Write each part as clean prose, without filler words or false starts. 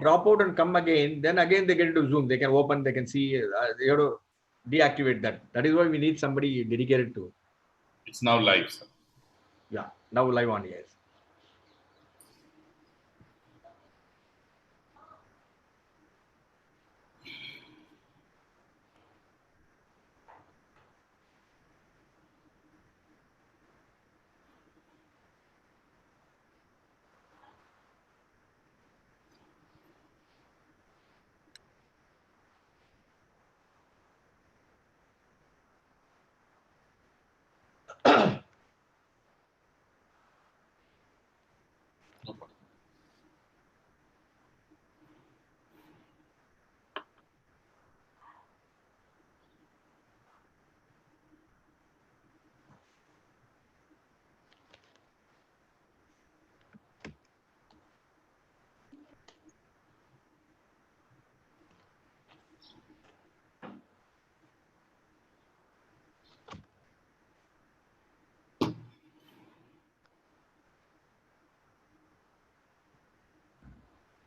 drop out and come again, then again they get into Zoom. They can open, they can see. You have to deactivate that. That is why we need somebody dedicated to. It's now live, sir. Yeah, now live on, yes. No problem.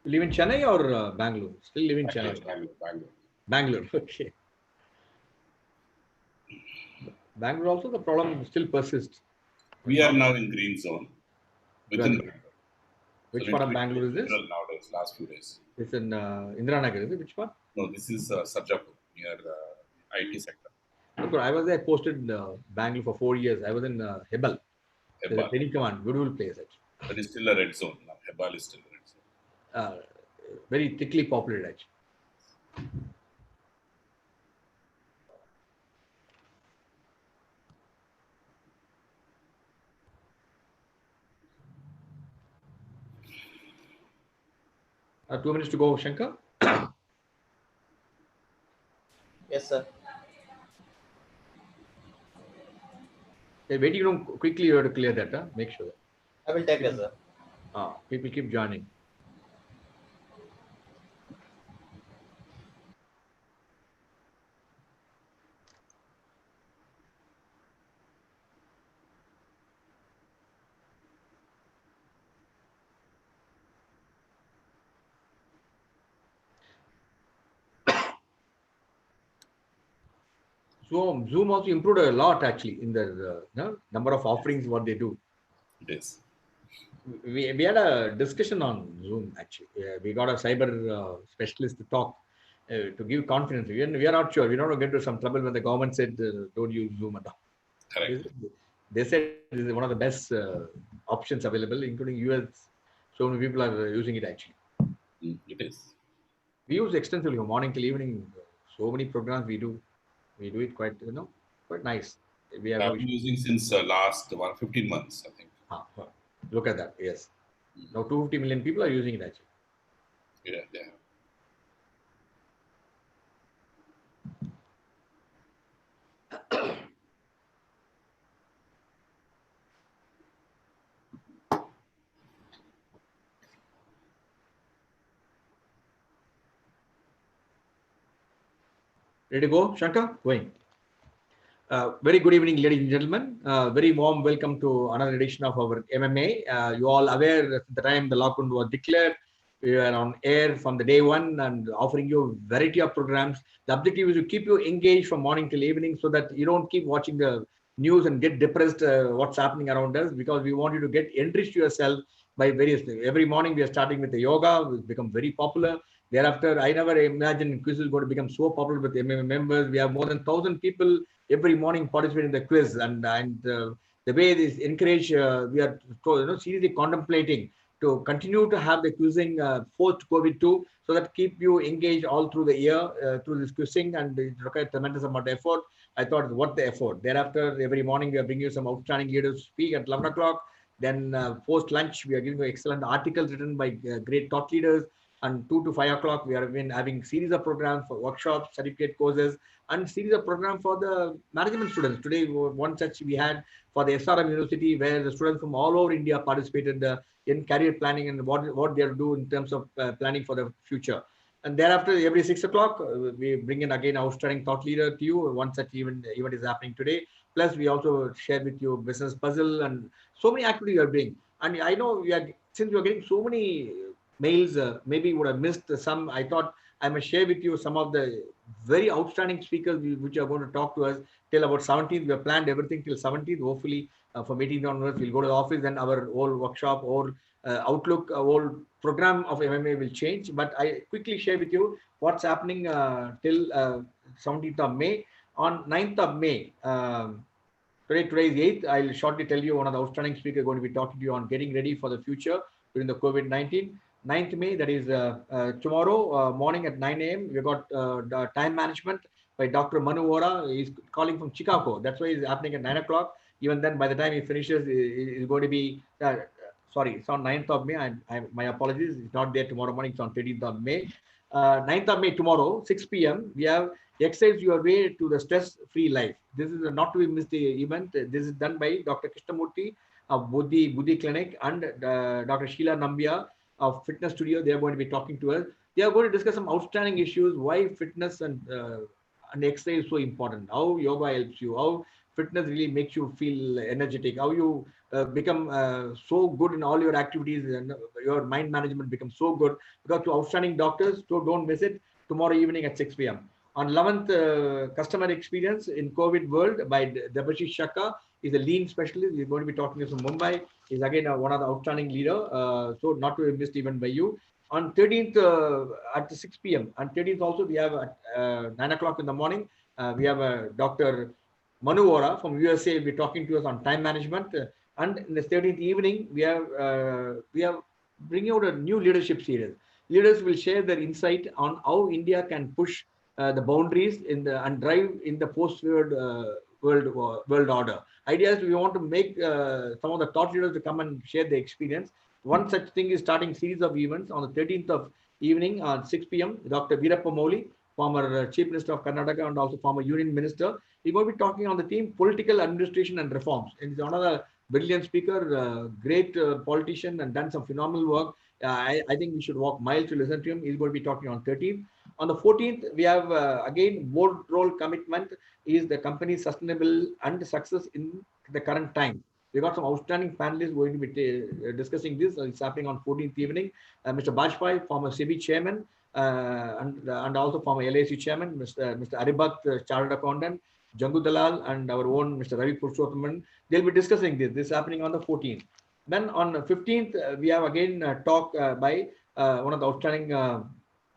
You live in Chennai or Bangalore? Still live in Chennai. Bangalore. Bangalore, okay. Bangalore also the problem still persists. We are now in green zone within Well, Bangalore. which So part of little bit Bangalore is this? liberal nowadays, last few days. It's in Indiranagar, is it? Which part? No, this is Sarjapur, near IT sector. Look, I was there, posted Bangalore for 4 years. I was in Hebal. There's a Hebal. training command, beautiful place actually. That is still a red zone. Now, Hebal is still a red zone. Very thickly populated actually. Uh, 2 minutes to go, Shankar. Yes, sir. The waiting room, quickly you have to clear that. Make sure. I will take it, sir. People keep joining. Zoom also improved a lot actually in the number of offerings what they do. It is. We had a discussion on Zoom actually. We got a cyber specialist to talk to give confidence. We are not sure. We don't want to get into some trouble when the government said don't use Zoom at all. Correct. They said this is one of the best options available, including US. So many people are using it actually. It is. We use extensively from morning till evening. So many programs we do. We do it quite quite nice. We have I've no been issue. using since last 15 months, I think. Look at that. Yes. Now 250 million people are using it actually. Yeah, yeah. Ready to go, Shankar? Going. Very good evening, ladies and gentlemen. Very warm welcome to another edition of our MMA. You all aware at the time the lockdown was declared, we were on air from the day one and offering you a variety of programs. The objective is to keep you engaged from morning till evening so that you don't keep watching the news and get depressed what's happening around us, because we want you to get enriched yourself by various things. Every morning we are starting with the yoga, which become very popular. Thereafter, I never imagined quiz is going to become so popular with MMA members. We have more than 1,000 people every morning participate in the quiz, and the way this encourage, we are seriously contemplating to continue to have the quizzing post COVID too, so that keep you engaged all through the year through this quizzing, and it requires tremendous amount of effort. I thought, what the effort? Thereafter, every morning we are bringing you some outstanding leaders to speak at 11 o'clock. Then post lunch, we are giving you excellent articles written by great thought leaders. And 2 to 5 o'clock, we have been having series of programs for workshops, certificate courses, and series of programs for the management students. Today, one such we had for the SRM University, where the students from all over India participated in career planning and what they are doing in terms of planning for the future. And thereafter, every 6 o'clock, we bring in again outstanding thought leader to you. One such event is happening today. Plus, we also share with you business puzzle and so many activities you are doing. And I know since we are getting so many mails. Maybe would have missed some. I thought I must share with you some of the very outstanding speakers which are going to talk to us till about 17th. We have planned everything till 17th. Hopefully, from 18th onwards, we'll go to the office. Then our whole workshop, or outlook, whole program of MMA will change. But I quickly share with you what's happening till 17th of May. On 9th of May, today is 8th. I'll shortly tell you one of the outstanding speakers going to be talking to you on getting ready for the future during the COVID-19. 9th May, that is tomorrow morning at 9 a.m. We've got the time management by Dr. Manu Vora. He's calling from Chicago. That's why it's happening at 9 o'clock. Even then, by the time he finishes, it's going to be, sorry, it's on 9th of May. My apologies. It's not there tomorrow morning. It's on 13th of May. 9th of May tomorrow, 6 p.m. We have Exercise Your Way to the Stress-Free Life. This is a not to be missed event. This is done by Dr. Krishnamurthy of Buddhi Clinic and Dr. Sheila Nambia of Fitness Studio. They are going to be talking to us. They are going to discuss some outstanding issues, why fitness and exercise is so important, how yoga helps you, how fitness really makes you feel energetic, how you become so good in all your activities, and your mind management becomes so good. Because to outstanding doctors, so don't miss it tomorrow evening at 6 p.m. On 11th, customer experience in COVID world by Debashish Shakka. Is a lean specialist. He's going to be talking to us from Mumbai. He's again one of the outstanding leader. So not to be missed even by you. On 13th at 6 p.m. On 13th also we have at 9 o'clock in the morning. We have Dr. Manu Vora from USA will be talking to us on time management. And in the 13th evening we have bringing out a new leadership series. Leaders will share their insight on how India can push the boundaries in the and drive in the world order. Idea is we want to make some of the thought leaders to come and share their experience. One such thing is starting series of events on the 13th of evening at 6 p.m. Dr. Veerappa Moily, former Chief Minister of Karnataka and also former Union Minister, he's going to be talking on the theme political administration and reforms. And he's another brilliant speaker, great politician, and done some phenomenal work. I think we should walk miles to listen to him. He's going to be talking on 13th. On the 14th, we have again board role commitment is the company's sustainable and success in the current time. We got some outstanding panelists going to be discussing this. It's happening on 14th evening. Mr. Bajpai, former SEBI chairman, and also former LIC chairman, Mr. Aribhat, chartered accountant, Jangu Dalal, and our own Mr. Ravi Purushothaman. They'll be discussing this. This is happening on the 14th. Then on the 15th, we have again a talk by one of the outstanding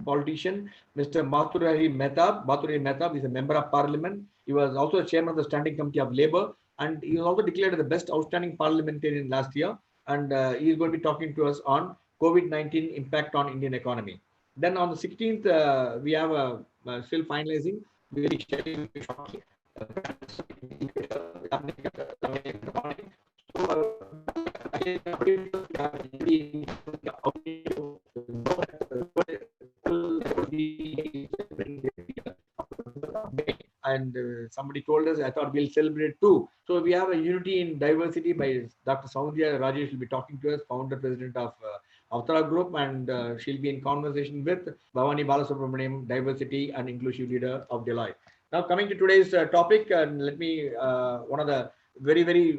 politician, Mr. Mathurari Mehtab. Mathurari Mehtab is a member of parliament. He was also a chairman of the Standing Committee of Labour, and he was also declared the best outstanding parliamentarian last year. And he is going to be talking to us on COVID-19 impact on Indian economy. Then on the 16th, we have still finalizing. We will share shortly. And somebody told us, I thought we'll celebrate too. So we have a unity in diversity by Dr. Soundhya Rajesh will be talking to us, founder president of Avtara Group, and she'll be in conversation with Bhavani Balasubramaniam, diversity and inclusive leader of Deloitte. Now coming to today's topic, and let me, one of the very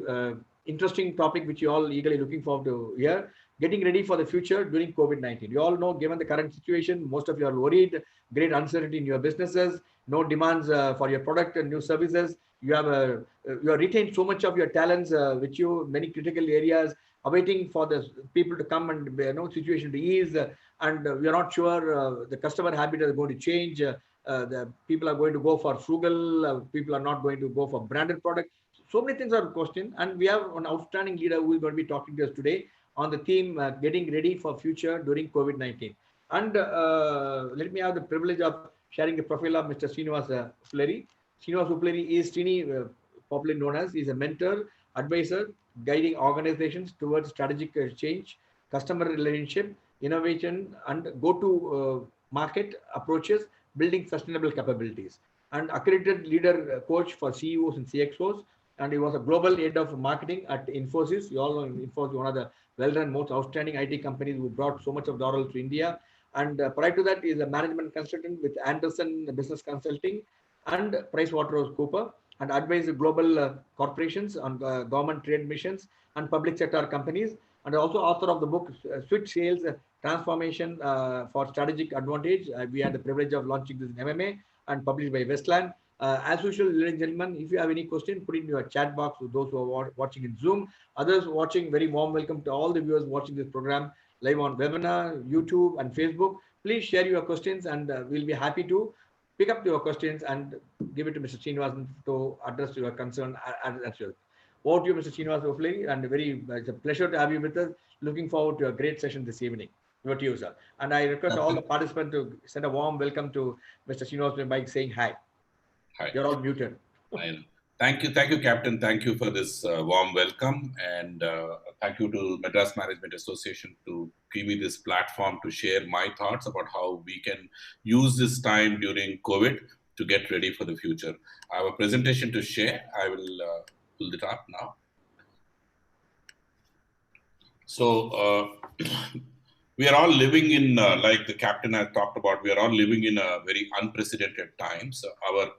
interesting topic which you all eagerly looking forward to hear, getting ready for the future during COVID-19. You all know, given the current situation, most of you are worried, great uncertainty in your businesses, no demands for your product and new services. You have retained so much of your talents with you, many critical areas, awaiting for the people to come and situation to ease, and we are not sure the customer habit is going to change. The people are going to go for frugal, people are not going to go for branded products. So many things are questioned, and we have an outstanding leader who is going to be talking to us today on the theme getting ready for future during COVID-19. And let me have the privilege of sharing the profile of Mr. Srinivas Uppaluri. Srinivas Uppaluri is popularly known as, is a mentor, advisor, guiding organizations towards strategic change, customer relationship, innovation, and go-to market approaches, building sustainable capabilities. And accredited leader coach for CEOs and CXOs. And he was a global head of marketing at Infosys. You all know Infosys, one of the well-run, most outstanding IT companies who brought so much of laurel to India. And prior to that, he is a management consultant with Anderson Business Consulting and PricewaterhouseCoopers, and advised global corporations on government trade missions and public sector companies, and also author of the book Switch Sales transformation for strategic advantage. We had the privilege of launching this in MMA and published by Westland. As usual, ladies and gentlemen, if you have any question, put it in your chat box to those who are watching in Zoom. Others watching, very warm welcome to all the viewers watching this program live on webinar, YouTube, and Facebook. Please share your questions, and we'll be happy to pick up your questions and give it to Mr. Srinivas to address your concern as well. Over to you, Mr. Srinivas Uppaluri, and it's a pleasure to have you with us. Looking forward to a great session this evening. Over to you, sir. And I request all the participants to send a warm welcome to Mr. Srinivas by saying hi. Hi. You're all muted. Thank you, Captain. Thank you for this warm welcome, and thank you to Madras Management Association to give me this platform to share my thoughts about how we can use this time during COVID to get ready for the future. I have a presentation to share. I will pull it up now. So we are all living in, like the captain has talked about, we are all living in a very unprecedented times.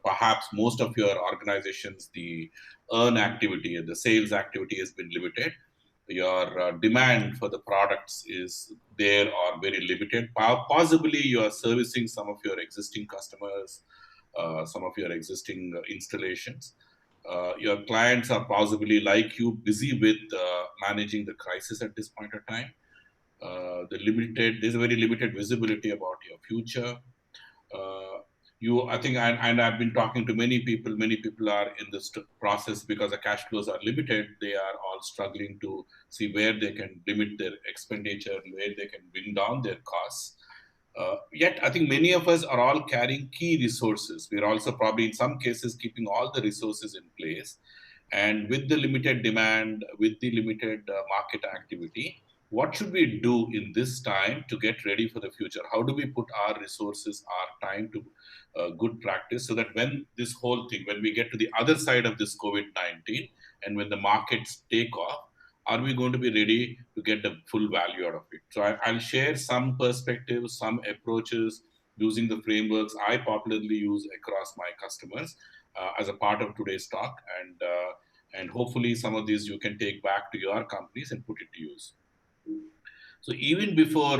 Perhaps most of your organizations, the earn activity, the sales activity has been limited. Your demand for the products is there or very limited. Possibly you are servicing some of your existing customers, some of your existing installations. Your clients are possibly like you busy with managing the crisis at this point of time. There's a very limited visibility about your future. I think, and I've been talking to many people are in this process because the cash flows are limited. They are all struggling to see where they can limit their expenditure, where they can bring down their costs. Yet, I think many of us are all carrying key resources. We're also probably in some cases keeping all the resources in place. And with the limited demand, with the limited market activity, what should we do in this time to get ready for the future? How do we put our resources, our time to good practice so that when this whole thing, when we get to the other side of this COVID-19 and when the markets take off, are we going to be ready to get the full value out of it? So I'll share some perspectives, some approaches using the frameworks I popularly use across my customers as a part of today's talk. And hopefully some of these you can take back to your companies and put it to use. So even before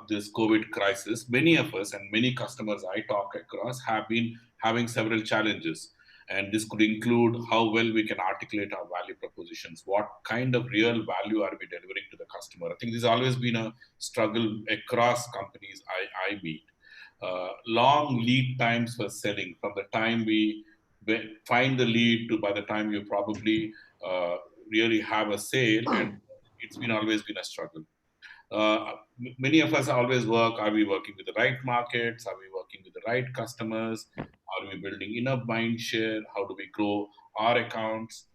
this COVID crisis, many of us and many customers I talk across have been having several challenges. And this could include how well we can articulate our value propositions. What kind of real value are we delivering to the customer? I think this has always been a struggle across companies I meet. Long lead times for selling, from the time we find the lead to by the time you probably really have a sale, and it's always been a struggle. Many of us always work, are we working with the right markets? Are we working with the right customers? Are we building enough mind share? How do we grow our accounts?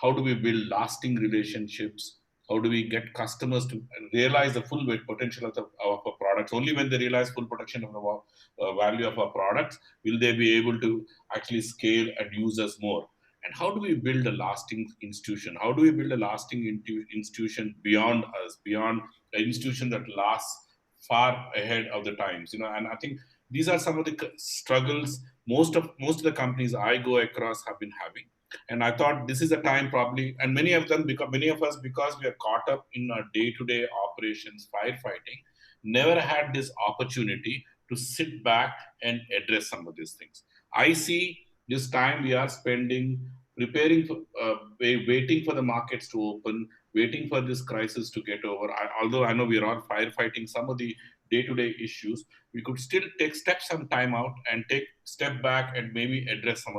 How do we build lasting relationships? How do we get customers to realize the full potential of our products? Only when they realize full potential of the value of our products will they be able to actually scale and use us more. And how do we build a lasting institution? How do we build a lasting institution beyond us, beyond an institution that lasts far ahead of the times? And I think these are some of the struggles most of the companies I go across have been having. And I thought this is a time probably, and many of us, because we are caught up in our day-to-day operations, firefighting, never had this opportunity to sit back and address some of these things. I see this time we are spending preparing for, waiting for the markets to open, waiting for this crisis to get over. Although I know we are all firefighting some of the day-to-day issues, we could still step some time out and step back and maybe address some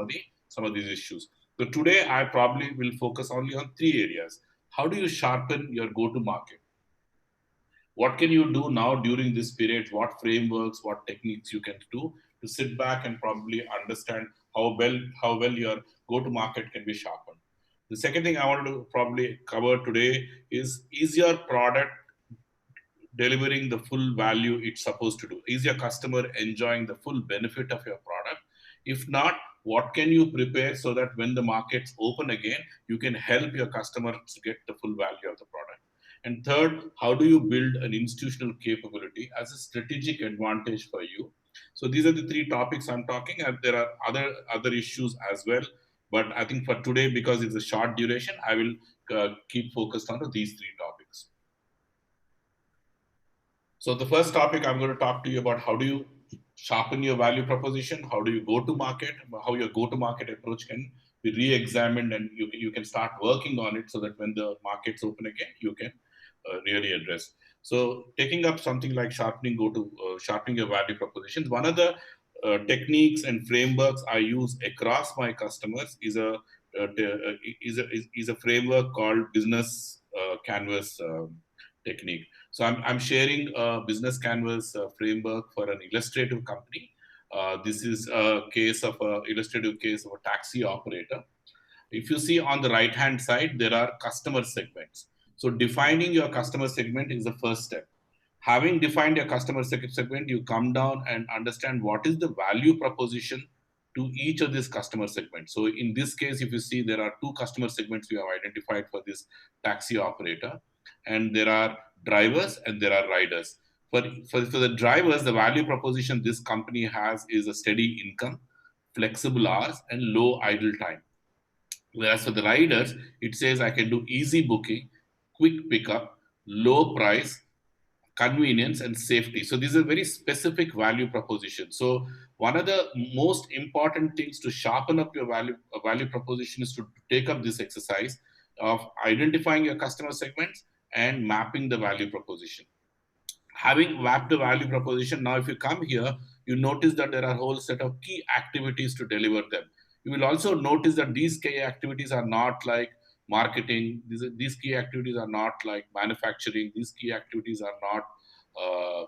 of these issues. So today I probably will focus only on 3 areas. How do you sharpen your go-to-market? What can you do now during this period? What frameworks, what techniques you can do to sit back and probably understand how well your go-to-market can be sharpened. The second thing I wanted to probably cover today is your product delivering the full value it's supposed to do? Is your customer enjoying the full benefit of your product? If not, what can you prepare so that when the markets open again, you can help your customers to get the full value of the product? And third, how do you build an institutional capability as a strategic advantage for you? So these are the 3 topics I'm talking, and there are other issues as well. But I think for today, because it's a short duration, I will keep focused on these 3 topics. So the first topic I'm going to talk to you about, how do you sharpen your value proposition? How do you go to market? How your go-to-market approach can be re-examined, and you can start working on it so that when the markets open again, you can really address. So taking up something like sharpening your value propositions. One of the techniques and frameworks I use across my customers is a framework called business canvas technique. So I'm sharing a business canvas framework for an illustrative company. This is a illustrative case of a taxi operator. If you see on the right hand side, there are customer segments. So defining your customer segment is the first step. Having defined your customer segment, you come down and understand what is the value proposition to each of these customer segments. So in this case, if you see, there are two customer segments we have identified for this taxi operator, and there are drivers and there are riders. For the drivers, the value proposition this company has is a steady income, flexible hours, and low idle time. Whereas for the riders, it says I can do easy booking, quick pickup, low price, convenience, and safety. So these are very specific value propositions. So one of the most important things to sharpen up your value proposition is to take up this exercise of identifying your customer segments and mapping the value proposition. Having mapped the value proposition, now if you come here, you notice that there are a whole set of key activities to deliver them. You will also notice that these key activities are not like marketing, these key activities are not like manufacturing, these key activities are not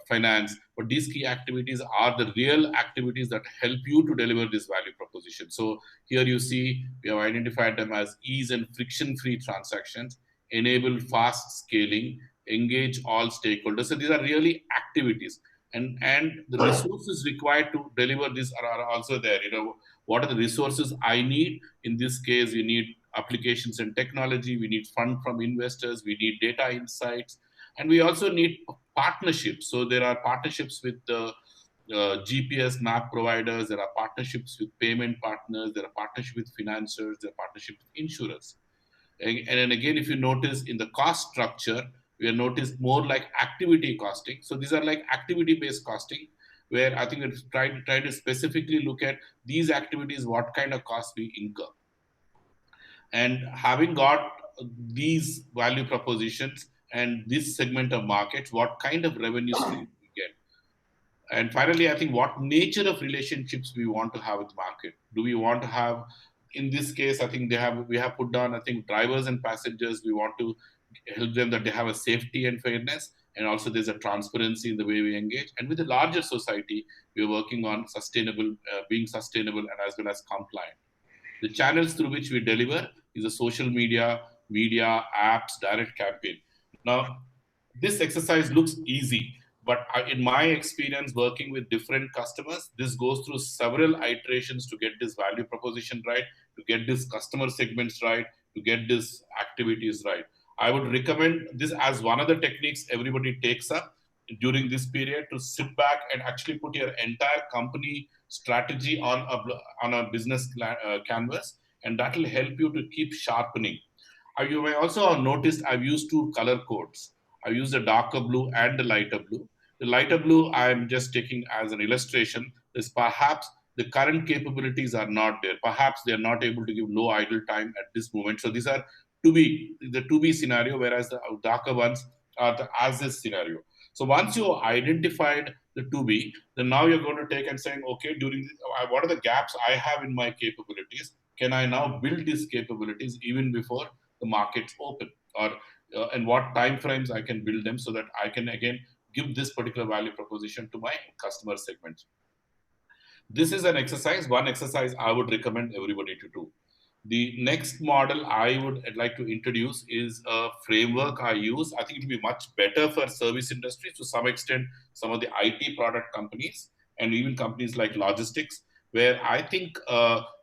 finance, but these key activities are the real activities that help you to deliver this value proposition. So here you see we have identified them as ease and friction-free transactions, enable fast scaling, engage all stakeholders. So these are really activities, and the resources required to deliver this are also there. What are the resources I need? In this case, we need applications and technology, we need fund from investors, we need data insights, and we also need partnerships. So there are partnerships with the GPS map providers, there are partnerships with payment partners, there are partnerships with financiers, there are partnerships with insurers. And then again, if you notice in the cost structure, we have noticed more like activity costing. So these are like activity-based costing, where I think it's try to specifically look at these activities, what kind of costs we incur. And having got these value propositions and this segment of markets, what kind of revenue stream we get. And finally, I think what nature of relationships we want to have with the market. Do we want to have, in this case, I think we have put down, I think, drivers and passengers. We want to help them that they have a safety and fairness, and also there's a transparency in the way we engage. And with the larger society, we are working on being sustainable and as well as compliant. The channels through which we deliver is a social media, apps, direct campaign. Now, this exercise looks easy, but in my experience working with different customers, this goes through several iterations to get this value proposition right, to get this customer segments right, to get these activities right. I would recommend this as one of the techniques everybody takes up during this period, to sit back and actually put your entire company strategy on a business canvas, and that will help you to keep sharpening. You may also have noticed I've used two color codes. I've used the darker blue and the lighter blue. The lighter blue I'm just taking as an illustration is perhaps the current capabilities are not there. Perhaps they're not able to give low idle time at this moment. So these are the to be scenario, whereas the darker ones are the as is scenario. So once you identified the to be, then now you're going to take and saying, okay, what are the gaps I have in my capabilities? Can I now build these capabilities even before the markets open? Or and what time frames I can build them so that I can again give this particular value proposition to my customer segments. This is one exercise I would recommend everybody to do. The next model I would like to introduce is a framework I use. I think it will be much better for service industries, to some extent, some of the IT product companies, and even companies like logistics, where I think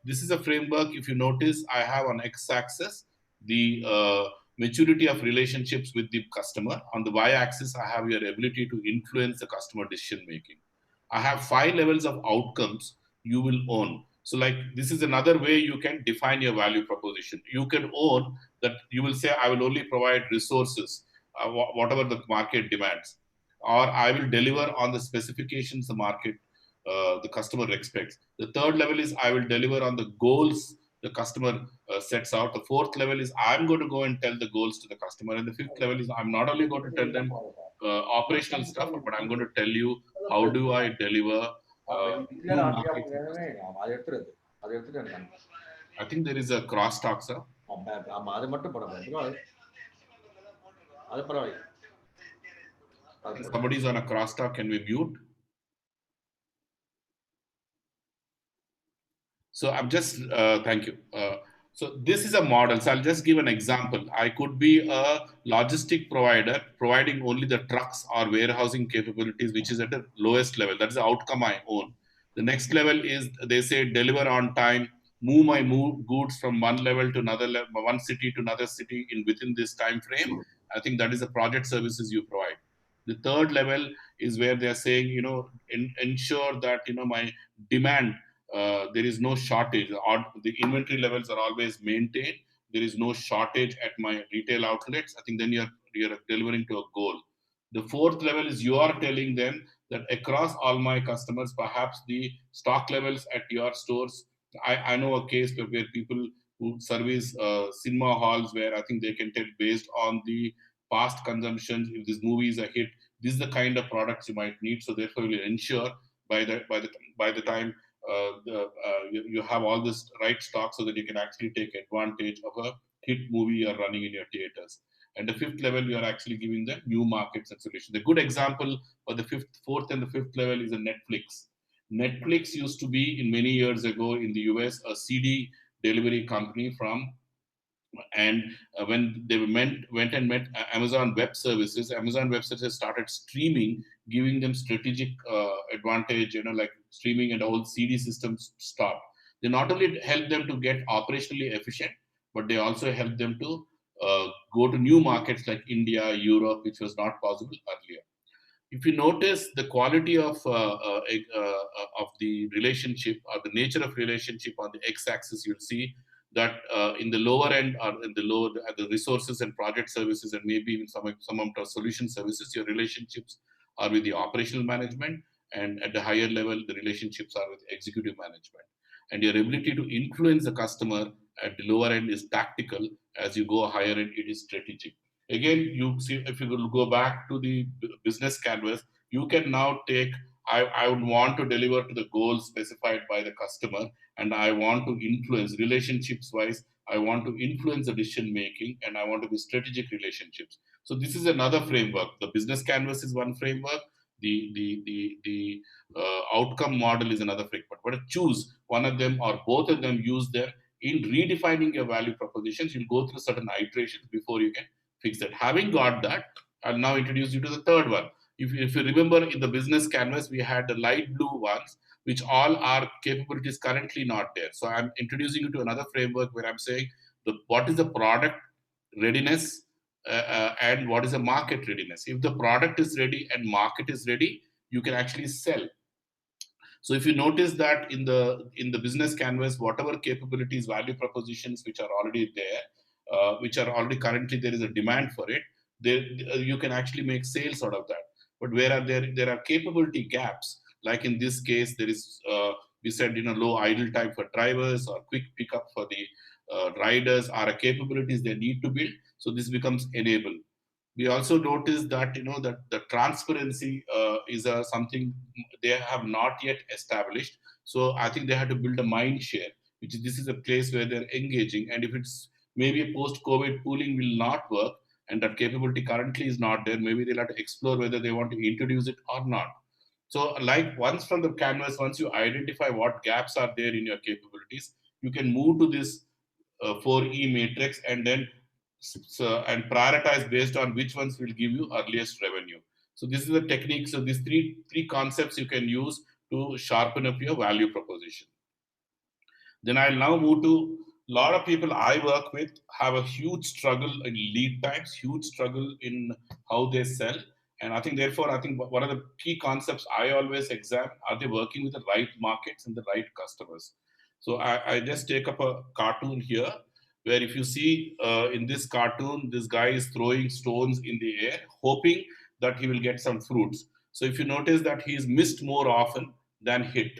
this is a framework. If you notice, I have on x-axis the maturity of relationships with the customer. On the y-axis, I have your ability to influence the customer decision making. I have 5 levels of outcomes you will own. So like this is another way you can define your value proposition. You can own that. You will say, I will only provide resources, whatever the market demands. or I will deliver on the specifications the market, the customer expects. The third level is I will deliver on the goals the customer sets out. The fourth level is I'm going to go and tell the goals to the customer. And the fifth level is I'm not only going to tell them operational stuff, but I'm going to tell you how do I deliver new markets. I think there is a crosstalk, sir. Somebody's on a crosstalk. Can we mute? So I'm just, thank you. So this is a model. So I'll just give an example. I could be a logistic provider providing only the trucks or warehousing capabilities, which is at the lowest level. That's the outcome I own. The next level is they say deliver on time, move my goods from one level to another level, one city to another city in within this time frame. I think that is the project services you provide. The third level is where they are saying, ensure that my demand, there is no shortage, or the inventory levels are always maintained. There is no shortage at my retail outlets. I think then you're delivering to a goal. The fourth level is you are telling them that across all my customers, perhaps the stock levels at your stores. I know a case where people who service cinema halls, where I think they can tell based on the past consumption, if this movie is a hit, this is the kind of products you might need. So therefore, we will ensure by the time you have all this right stock, so that you can actually take advantage of a hit movie you're running in your theaters. And the fifth level, you are actually giving them new markets and solutions. The good example for the fourth and the fifth level is a Netflix. Netflix used to be, in many years ago in the US, a CD delivery company from, and when they went and met Amazon Web Services, Amazon Web Services started streaming, giving them strategic advantage, like streaming, and all CD systems stopped. They not only helped them to get operationally efficient, but they also helped them to go to new markets like India, Europe, which was not possible earlier. If you notice the quality of the relationship, or the nature of relationship on the x-axis, you'll see that in the lower end, or in the lower the resources and project services, and maybe even some amount of solution services, your relationships are with the operational management, and at the higher level, the relationships are with executive management. And your ability to influence the customer at the lower end is tactical. As you go higher end, it is strategic. Again, you see, if you will go back to the business canvas, you can now take, I would want to deliver to the goals specified by the customer, and I want to influence relationships wise. I want to influence the decision making, and I want to be strategic relationships. So this is another framework. The business canvas is one framework. The outcome model is another framework. But choose one of them or both of them, use them in redefining your value propositions. You'll go through certain iterations before you can fix that. Having got that, I'll now introduce you to the third one. If you remember, in the business canvas, we had the light blue ones, which all are capabilities currently not there. So I'm introducing you to another framework where I'm saying what is the product readiness, and what is the market readiness. If the product is ready and market is ready, you can actually sell. So if you notice that in the business canvas, whatever capabilities, value propositions which are already there, which are already currently there is a demand for it, you can actually make sales out of that. But where there are capability gaps, like in this case, there is we said low idle time for drivers, or quick pickup for the riders, are capabilities they need to build. So this becomes enable. We also noticed that that the transparency is something they have not yet established. So I think they have to build a mind share, which is, this is a place where they're engaging. And if it's maybe a post-COVID, pooling will not work, and that capability currently is not there, maybe they'll have to explore whether they want to introduce it or not. So like once from the canvas, once you identify what gaps are there in your capabilities, you can move to this 4E matrix, and then and prioritize based on which ones will give you earliest revenue. So this is the technique. So these three concepts you can use to sharpen up your value proposition. Then I'll now move to, a lot of people I work with have a huge struggle in lead times, huge struggle in how they sell. And I think therefore, I think one of the key concepts I always examine, are they working with the right markets and the right customers? So I just take up a cartoon here, where if you see in this cartoon, this guy is throwing stones in the air, hoping that he will get some fruits. So if you notice that he's missed more often than hit.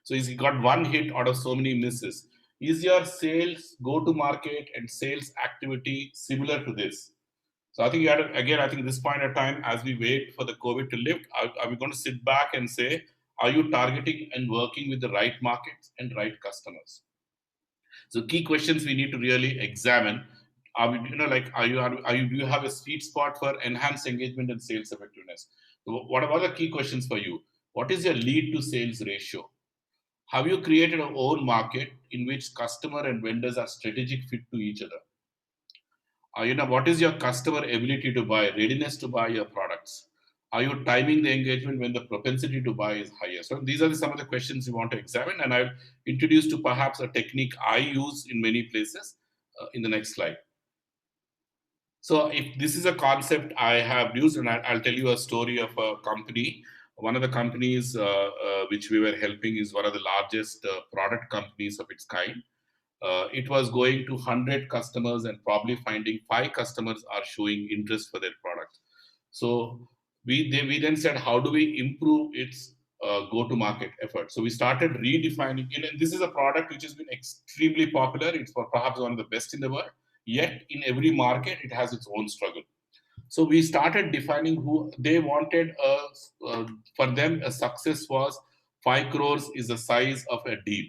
So he's got one hit out of so many misses. Is your sales, go to market, and sales activity similar to this? So I think you had to, again, I think this point of time, as we wait for the COVID to lift, are we going to sit back and say, are you targeting and working with the right markets and right customers? So key questions we need to really examine. Are we, do you have a sweet spot for enhanced engagement and sales effectiveness? So what are the key questions for you? What is your lead to sales ratio? Have you created an own market in which customer and vendors are strategic fit to each other? What is your customer ability to buy, readiness to buy your products? Are you timing the engagement when the propensity to buy is higher? So these are some of the questions you want to examine, and I'll introduce to perhaps a technique I use in many places in the next slide. So if this is a concept I have used, and I'll tell you a story of a company. One of the companies which we were helping is one of the largest product companies of its kind. It was going to 100 customers and probably finding 5 customers are showing interest for their product. So we then said, how do we improve its go-to-market effort? So we started redefining, and this is a product which has been extremely popular. It's perhaps one of the best in the world. Yet in every market, it has its own struggle. So we started defining who they wanted. For them, a success was 5 crores is the size of a deal.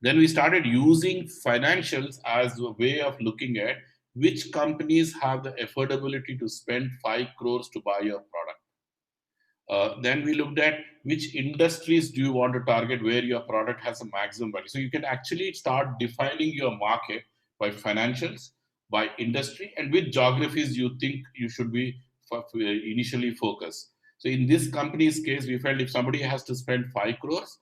Then we started using financials as a way of looking at which companies have the affordability to spend 5 crores to buy your product. Then we looked at which industries do you want to target where your product has a maximum value. So you can actually start defining your market by financials, by industry, and which geographies you think you should be initially focused. So in this company's case, we felt if somebody has to spend 5 crores,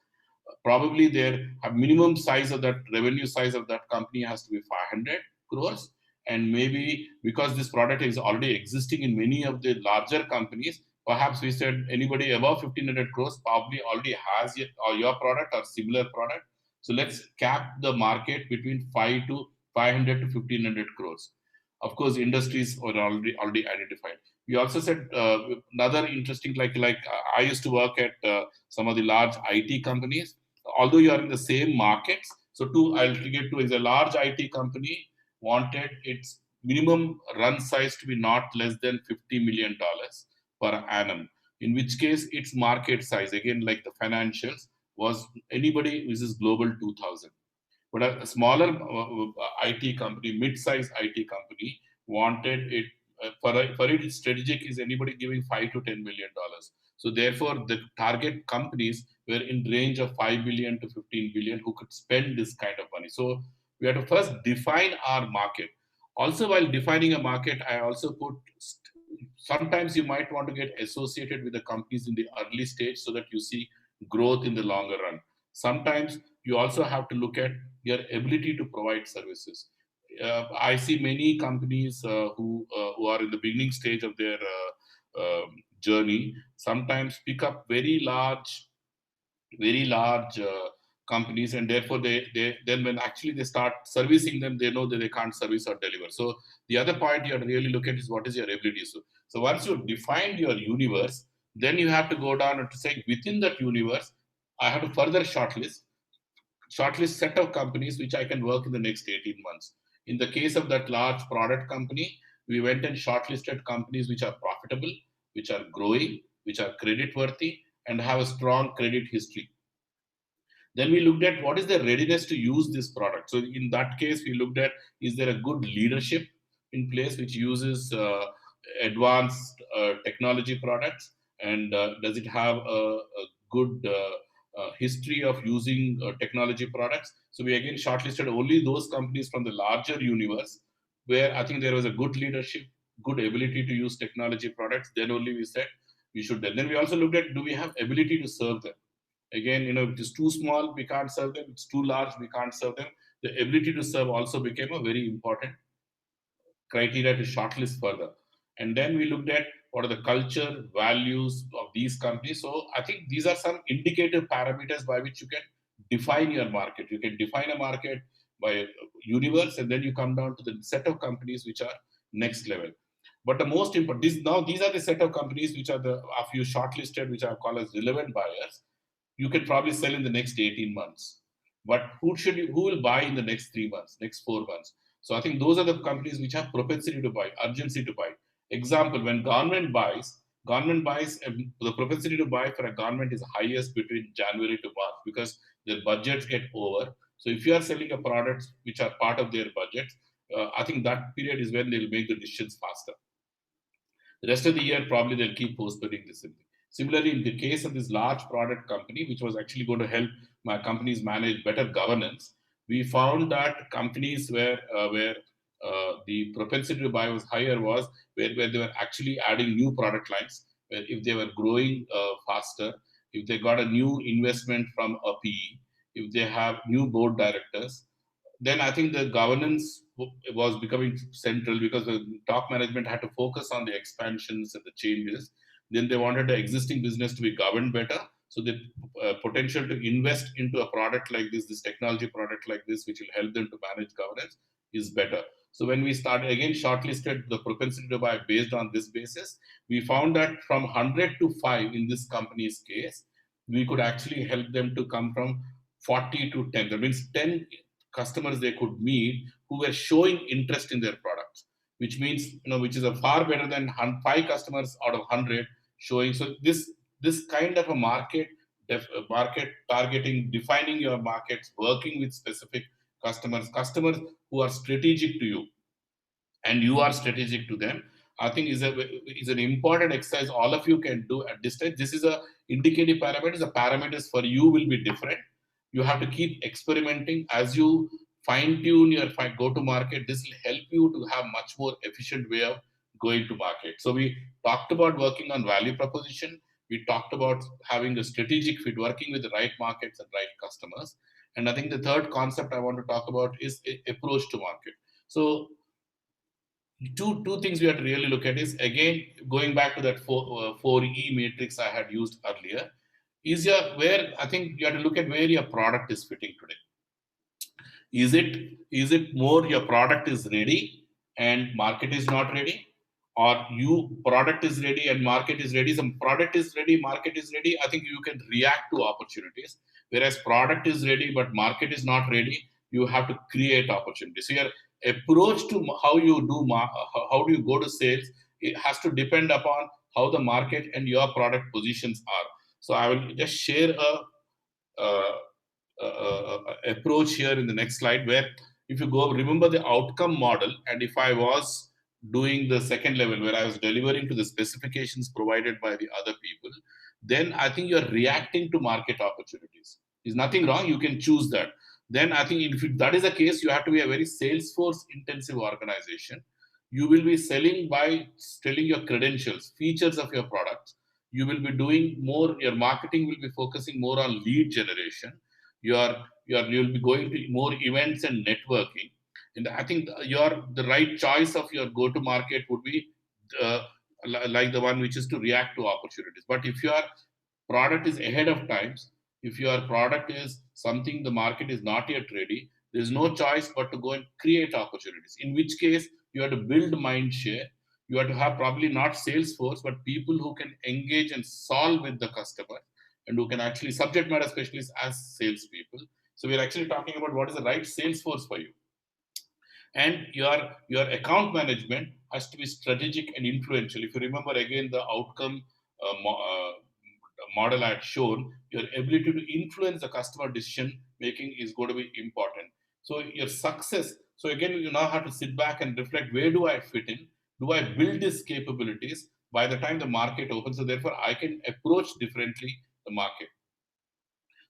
probably their minimum size of that revenue size of that company has to be 500 crores. And maybe because this product is already existing in many of the larger companies, perhaps we said anybody above 1500 crores probably already has your product or similar product. So let's cap the market between 500 to 1500 crores. Of course, industries are already identified. We also said another interesting, like I used to work at some of the large IT companies. Although you are in the same markets, so I'll get to is a large IT company wanted its minimum run size to be not less than $50 million per annum. In which case, its market size, again, like the financials, was anybody which is global 2000. But a smaller IT company, mid-size IT company, wanted it for it strategic is anybody giving $5 to $10 million. So therefore, the target companies were in range of 5 billion to 15 billion who could spend this kind of money. So we have to first define our market. Also, while defining a market, I also put sometimes you might want to get associated with the companies in the early stage so that you see growth in the longer run. Sometimes you also have to look at your ability to provide services. I see many companies who are in the beginning stage of their journey sometimes pick up very large companies, and therefore they then when actually they start servicing them, they know that they can't service or deliver. So the other point you have to really look at is what is your ability. So once you've defined your universe, then you have to go down and to say within that universe, I have to further shortlist set of companies which I can work in the next 18 months. In the case of that large product company, we went and shortlisted companies which are profitable, which are growing, which are credit worthy, and have a strong credit history. Then we looked at what is the readiness to use this product. So in that case, we looked at is there a good leadership in place which uses advanced technology products, and does it have a good history of using technology products. So we again shortlisted only those companies from the larger universe where I think there was a good leadership, good ability to use technology products. Then only we said we should. Then we also looked at do we have ability to serve them. Again, if it is too small, we can't serve them. It's too large, we can't serve them. The ability to serve also became a very important criteria to shortlist further. And then we looked at what are the culture, values of these companies. So I think these are some indicative parameters by which you can define your market. You can define a market by universe, and then you come down to the set of companies which are next level. But the most important, these are the set of companies which are a few shortlisted, which are called as relevant buyers. You can probably sell in the next 18 months. But who will buy in the next 3 months, next 4 months? So I think those are the companies which have propensity to buy, urgency to buy. Example, when government buys, the propensity to buy for a government is highest between January to March because their budgets get over. So if you are selling a products which are part of their budget, I think that period is when they'll make the decisions faster. The rest of the year, probably they'll keep postponing this. Similarly, in the case of this large product company, which was actually going to help my companies manage better governance, we found that companies where the propensity to buy was higher was where they were actually adding new product lines, where if they were growing faster, if they got a new investment from a PE, if they have new board directors, then I think the governance was becoming central because the top management had to focus on the expansions and the changes. Then they wanted the existing business to be governed better. So the potential to invest into a product like this technology product like this, which will help them to manage governance, is better. So when we started again shortlisted the propensity to buy based on this basis, we found that from 100 to 5 in this company's case, we could actually help them to come from 40 to 10. That means 10 customers they could meet who were showing interest in their products, which means which is a far better than 5 customers out of 100 showing. So this kind of a market targeting, defining your markets, working with specific customers who are strategic to you and you are strategic to them, I think is an important exercise all of you can do at this stage. This is a indicative parameters. The parameters for you will be different. You have to keep experimenting as you fine tune your go to market. This will help you to have much more efficient way of going to market. So we talked about working on value proposition. We talked about having a strategic fit, working with the right markets and right customers. And I think the third concept I want to talk about is approach to market. So two things we have to really look at is, again, going back to that 4E matrix I had used earlier, is where I think you have to look at where your product is fitting today. Is it more your product is ready and market is not ready, or product is ready and market is ready? Some product is ready, market is ready. I think you can react to opportunities. Whereas product is ready but market is not ready, you have to create opportunities. So your approach to how do you go to sales, it has to depend upon how the market and your product positions are. So I will just share a approach here in the next slide, where if you remember the outcome model, and if I was doing the second level where I was delivering to the specifications provided by the other people, then I think you're reacting to market opportunities. There's nothing wrong, you can choose that. Then I think if that is the case, you have to be a very Salesforce intensive organization. You will be selling by telling your credentials, features of your products. You will be doing more, your marketing will be focusing more on lead generation. You'll be going to more events and networking. And I think the right choice of your go-to market would be like the one which is to react to opportunities. But if your product is ahead of times, if your product is something the market is not yet ready, there's no choice but to go and create opportunities. In which case, you have to build mind share. You have to have probably not Salesforce, but people who can engage and solve with the customer, and who can actually subject matter specialists as salespeople. So we're actually talking about what is the right Salesforce for you. And your account management has to be strategic and influential. If you remember again the outcome model I had shown, your ability to influence the customer decision making is going to be important. So your success. So again, you now have to sit back and reflect, where do I fit in? Do I build these capabilities by the time the market opens? So therefore, I can approach differently the market.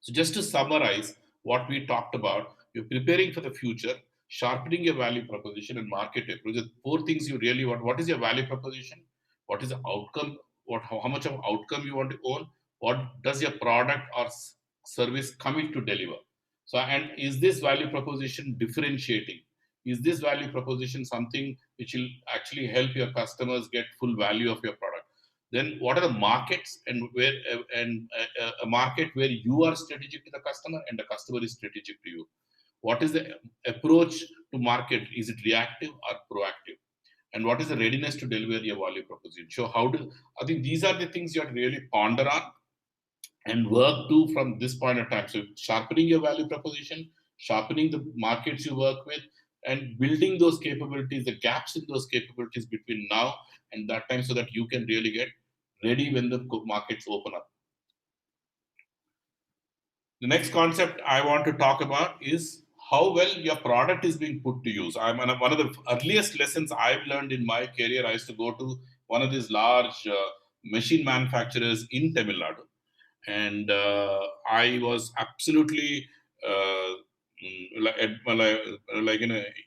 So just to summarize what we talked about, you're preparing for the future, sharpening your value proposition and market approach. The 4 things you really want. What is your value proposition? What is the outcome? How much of outcome you want to own? What does your product or service commit to deliver? So, and is this value proposition differentiating? Is this value proposition something which will actually help your customers get full value of your product? Then what are the markets and where a market where you are strategic to the customer and the customer is strategic to you? What is the approach to market? Is it reactive or proactive? and what is the readiness to deliver your value proposition. So I think these are the things you have to really ponder on and work to from this point of time. So sharpening your value proposition, sharpening the markets you work with, and building those capabilities, the gaps in those capabilities between now and that time, so that you can really get ready when the markets open up. The next concept I want to talk about is how well your product is being put to use. One of the earliest lessons I've learned in my career, I used to go to one of these large machine manufacturers in Tamil Nadu. And I was absolutely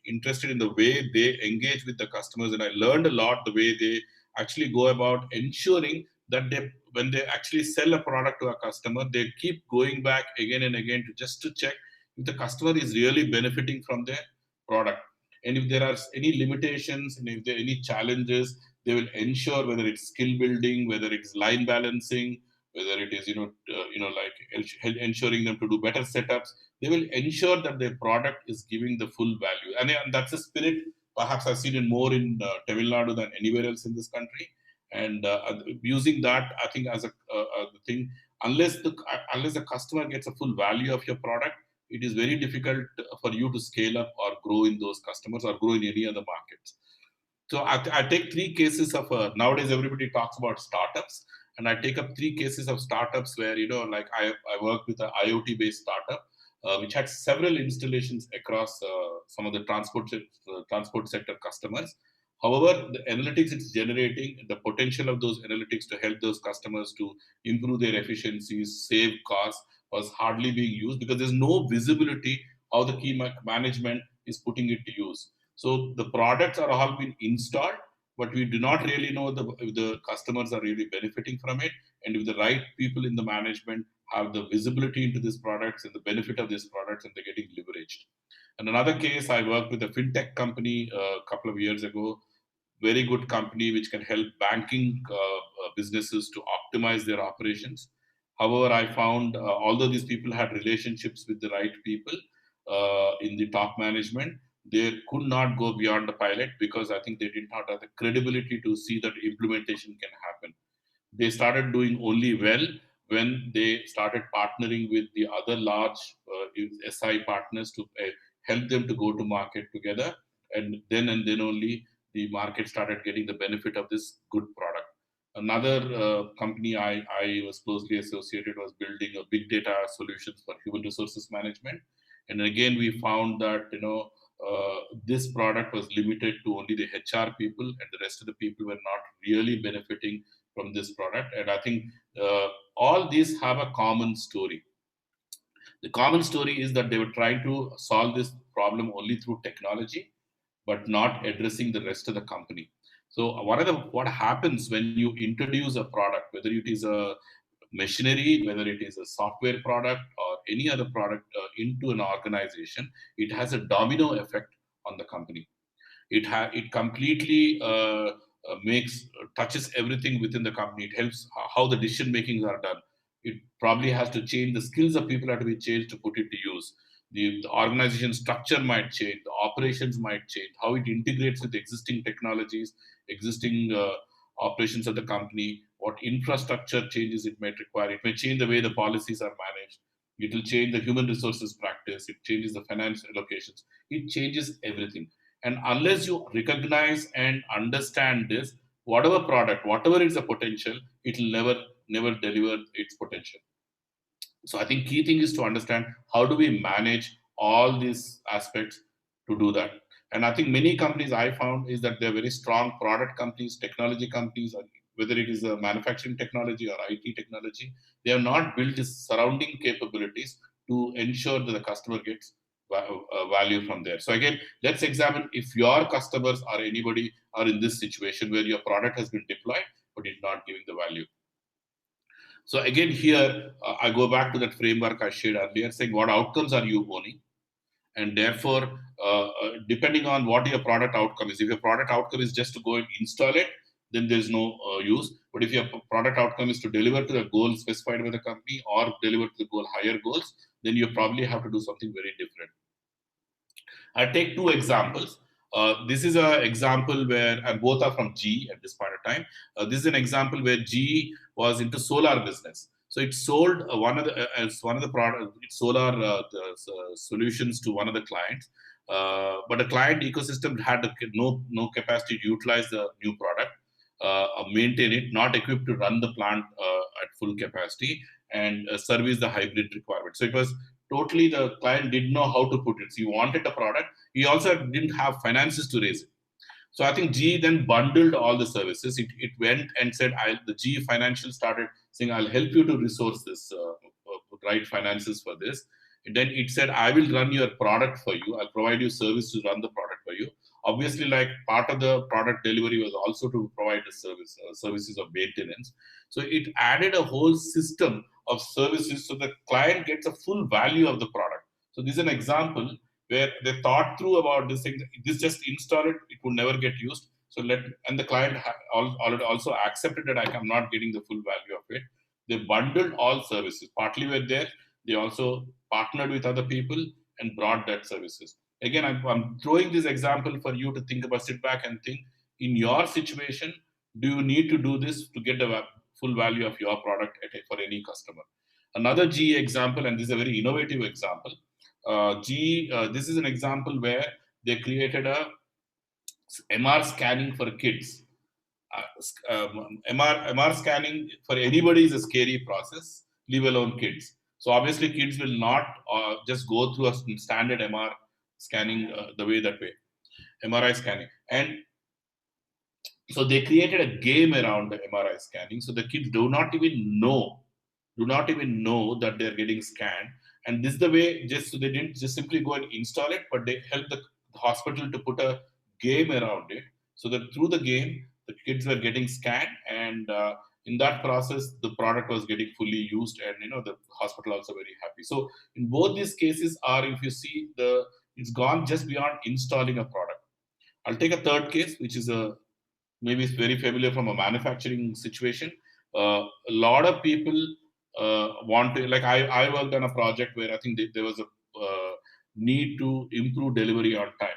interested in the way they engage with the customers, and I learned a lot the way they actually go about ensuring that when they actually sell a product to a customer, they keep going back again and again to check if the customer is really benefiting from their product, and if there are any limitations and if there are any challenges, they will ensure, whether it's skill building, whether it's line balancing, whether it is ensuring them to do better setups, they will ensure that their product is giving the full value. And that's a spirit perhaps I've seen it more in Tamil Nadu than anywhere else in this country. And using that, I think, as a thing, unless the customer gets a full value of your product, it is very difficult for you to scale up or grow in those customers or grow in any other markets. So I take three cases of nowadays everybody talks about startups, and I take up three cases of startups where, like I worked with an IoT based startup which had several installations across some of the transport sector customers. However, the analytics it's generating, the potential of those analytics to help those customers to improve their efficiencies, save costs, was hardly being used because there's no visibility how the key management is putting it to use. So the products are all been installed, but we do not really know if the customers are really benefiting from it, and if the right people in the management have the visibility into these products and the benefit of these products, and they're getting leveraged. And another case, I worked with a fintech company a couple of years ago, very good company which can help banking businesses to optimize their operations. However, I found although these people had relationships with the right people in the top management, they could not go beyond the pilot because I think they did not have the credibility to see that implementation can happen. They started doing only well when they started partnering with the other large SI partners to help them to go to market together. And then only the market started getting the benefit of this good product. Another company I was closely associated was building a big data solutions for human resources management. And again, we found that, this product was limited to only the HR people, and the rest of the people were not really benefiting from this product. And I think all these have a common story. The common story is that they were trying to solve this problem only through technology, but not addressing the rest of the company. So what happens when you introduce a product, whether it is a machinery, whether it is a software product or any other product into an organization, it has a domino effect on the company. It completely touches everything within the company. It helps how the decision makings are done. It probably has to change, the skills of people have to be changed to put it to use. The organization structure might change, the operations might change, how it integrates with existing technologies, existing operations of the company, what infrastructure changes it might require. It may change the way the policies are managed. It will change the human resources practice. It changes the finance allocations. It changes everything. And unless you recognize and understand this, whatever product, whatever is the potential, it will never deliver its potential. So I think key thing is to understand how do we manage all these aspects to do that. And I think many companies I found is that they're very strong product companies, technology companies, or whether it is a manufacturing technology or IT technology, they have not built the surrounding capabilities to ensure that the customer gets value from there. So again, let's examine if your customers or anybody are in this situation where your product has been deployed, but it's not giving the value. So again, here I go back to that framework I shared earlier, saying what outcomes are you owning, and therefore, depending on what your product outcome is, if your product outcome is just to go and install it, then there's no use. But if your product outcome is to deliver to the goal specified by the company or deliver to the goal higher goals, then you probably have to do something very different. I take two examples. This is an example where, and both are from GE at this point of time. This is an example where GE was into solar business. So it sold one of the product, solar solutions to one of the clients. But the client ecosystem had no capacity to utilize the new product, maintain it, not equipped to run the plant at full capacity and service the hybrid requirement. So it was totally, the client didn't know how to put it. So he wanted a product. He also didn't have finances to raise it. So I think GE then bundled all the services. It went and said, the GE Financial started saying, I'll help you to resource this, right finances for this. And then it said, I will run your product for you. I'll provide you service to run the product for you. Obviously, like part of the product delivery was also to provide the services of maintenance. So it added a whole system of services so the client gets a full value of the product. So this is an example where they thought through about this thing. This just install it, it would never get used. So and the client already also accepted that I'm not getting the full value of it. They bundled all services. Partly were there. They also partnered with other people and brought that services. Again, I'm throwing this example for you to think about, sit back and think, in your situation, do you need to do this to get the full value of your product for any customer? Another GE example, and this is a very innovative example. GE, this is an example where they created a MR scanning for kids. MR scanning for anybody is a scary process, leave alone kids. So obviously kids will not just go through a standard MR scanning that way, MRI scanning. And so they created a game around the MRI scanning. So the kids do not even know that they're getting scanned. And this is the way, so they didn't just simply go and install it, but they helped the hospital to put a game around it, so that through the game, the kids were getting scanned, and in that process, the product was getting fully used, and the hospital also very happy. So in both these cases, if you see, it's gone just beyond installing a product. I'll take a third case, which is maybe it's very familiar from a manufacturing situation. A lot of people want to, like I worked on a project where I think there was a need to improve delivery on time.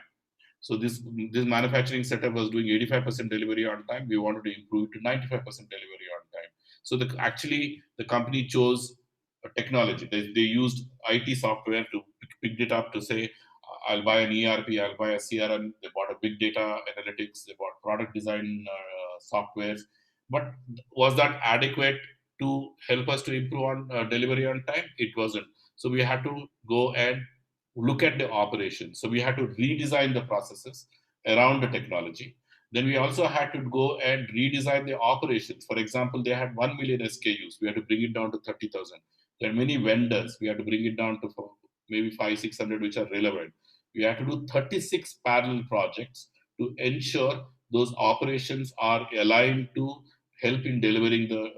So this manufacturing setup was doing 85% delivery on time. We wanted to improve it to 95% delivery on time. So actually the company chose a technology. They used IT software to pick it up to say, I'll buy an ERP, I'll buy a CRM. They bought a big data analytics. They bought product design softwares. But was that adequate to help us to improve on delivery on time? It wasn't. So we had to go and look at the operations. So we had to redesign the processes around the technology. Then we also had to go and redesign the operations. For example, they had 1 million SKUs. We had to bring it down to 30,000. There are many vendors. We had to bring it down to maybe 500-600, which are relevant. We had to do 36 parallel projects to ensure those operations are aligned to help in delivering the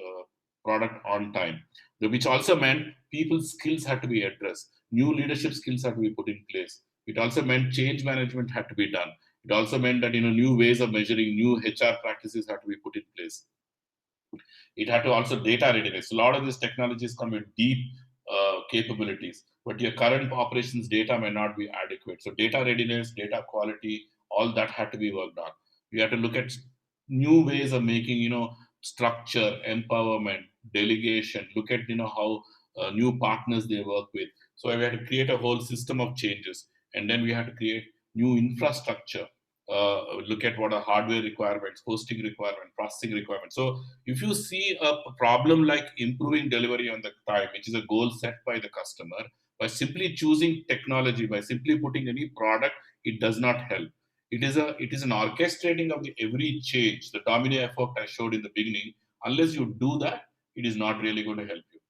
product on time, which also meant people's skills had to be addressed. New leadership skills had to be put in place. It also meant change management had to be done. It also meant that new ways of measuring, new HR practices had to be put in place. It had to also data readiness. A lot of these technologies come with deep capabilities, but your current operations data may not be adequate. So data readiness, data quality, all that had to be worked on. We had to look at new ways of making, structure, empowerment, delegation, look at, how new partners they work with. So we had to create a whole system of changes. And then we had to create new infrastructure, look at what are hardware requirements, hosting requirements, processing requirements. So if you see a problem like improving delivery on the time, which is a goal set by the customer, by simply choosing technology, by simply putting any product, it does not help. It is an orchestrating of every change, the domino effect I showed in the beginning. Unless you do that, it is not really going to help you.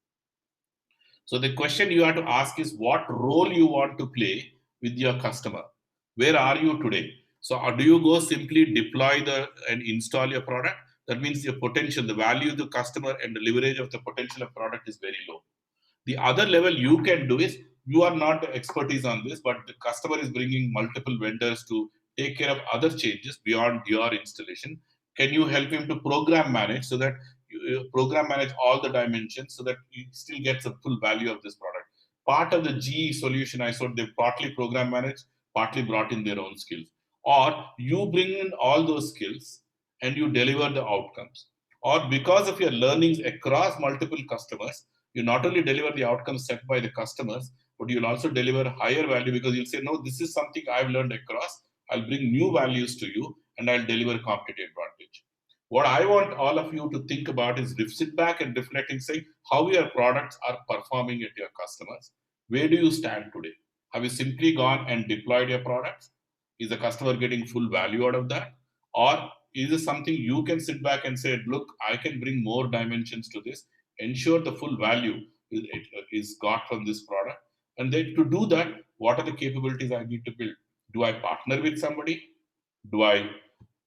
So the question you have to ask is what role you want to play with your customer. Where are you today? So do you go simply deploy and install your product? That means your potential, the value of the customer and the leverage of the potential of product is very low. The other level you can do is, you are not the expertise on this, but the customer is bringing multiple vendors to take care of other changes beyond your installation. Can you help him to program manage so that you program manage all the dimensions so that he still gets a full value of this product? Part of the GE solution, I saw they partly program managed, partly brought in their own skills. or you bring in all those skills and you deliver the outcomes. Or because of your learnings across multiple customers, you not only deliver the outcomes set by the customers, but you'll also deliver higher value because you'll say, no, this is something I've learned across. I'll bring new values to you and I'll deliver competitive advantage. What I want all of you to think about is sit back and reflect and say how your products are performing at your customers. Where do you stand today? Have you simply gone and deployed your products? Is the customer getting full value out of that? Or is it something you can sit back and say, look, I can bring more dimensions to this, ensure the full value is got from this product? And then to do that, what are the capabilities I need to build? Do I partner with somebody? Do I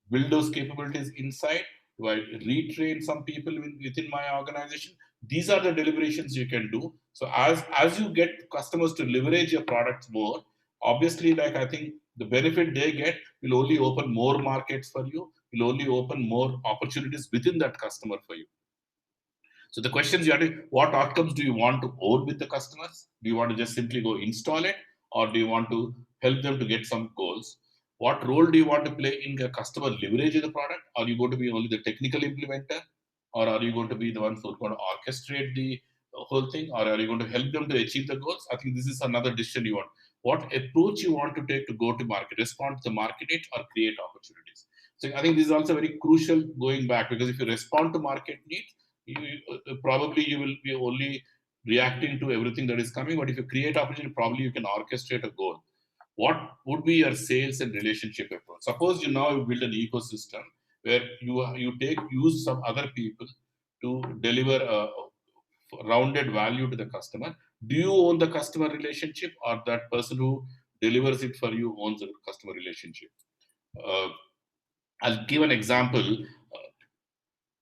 build those capabilities inside? Do I retrain some people within my organization? These are the deliberations you can do. So as you get customers to leverage your products more, obviously, like I think the benefit they get will only open more markets for you, will only open more opportunities within that customer for you. So the questions you have to, what outcomes do you want to own with the customers? Do you want to just simply go install it, or do you want to help them to get some goals? What role do you want to play in the customer leverage of the product? Are you going to be only the technical implementer, or are you going to be the ones who are going to orchestrate the whole thing, or are you going to help them to achieve the goals? I think this is another decision you want. What approach you want to take to go to market, respond to the market need, or create opportunities. So I think this is also very crucial going back, because if you respond to market needs, probably you will be only reacting to everything that is coming. But if you create opportunity, probably you can orchestrate a goal. What would be your sales and relationship approach? Suppose you now build an ecosystem where you use some other people to deliver a rounded value to the customer. Do you own the customer relationship, or that person who delivers it for you owns the customer relationship? I'll give an example.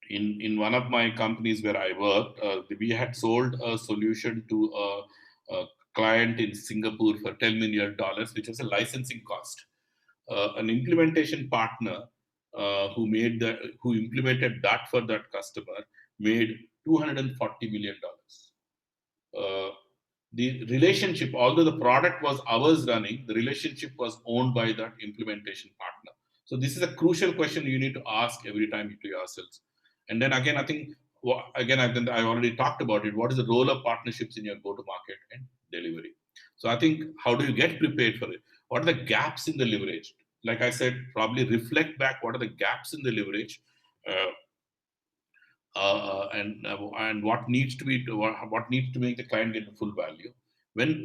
In one of my companies where I worked, we had sold a solution to a client in Singapore for $10 million, which was a licensing cost. An implementation partner who implemented that for that customer made $240 million. The relationship, although the product was ours running, the relationship was owned by that implementation partner. So this is a crucial question you need to ask every time to yourselves. And then again, I think, I already talked about it. What is the role of partnerships in your go-to-market and delivery? So I think, how do you get prepared for it? What are the gaps in the leverage? Like I said, probably reflect back what are the gaps in the leverage, and what needs to make the client get the full value.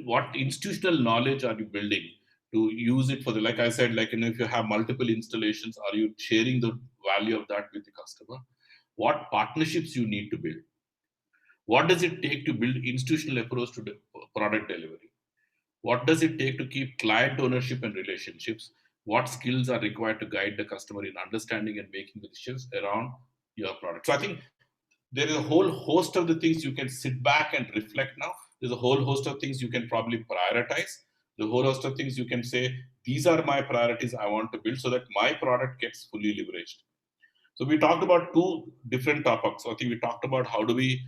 What institutional knowledge are you building to use it for the, like I said, if you have multiple installations, are you sharing the value of that with the customer? What partnerships you need to build? What does it take to build institutional approach to the product delivery? What does it take to keep client ownership and relationships? What skills are required to guide the customer in understanding and making the decisions around your product? So I think there is a whole host of the things you can sit back and reflect now. There's a whole host of things you can probably prioritize. The whole host of things you can say, these are my priorities I want to build so that my product gets fully leveraged. So we talked about two different topics. I think we talked about how do we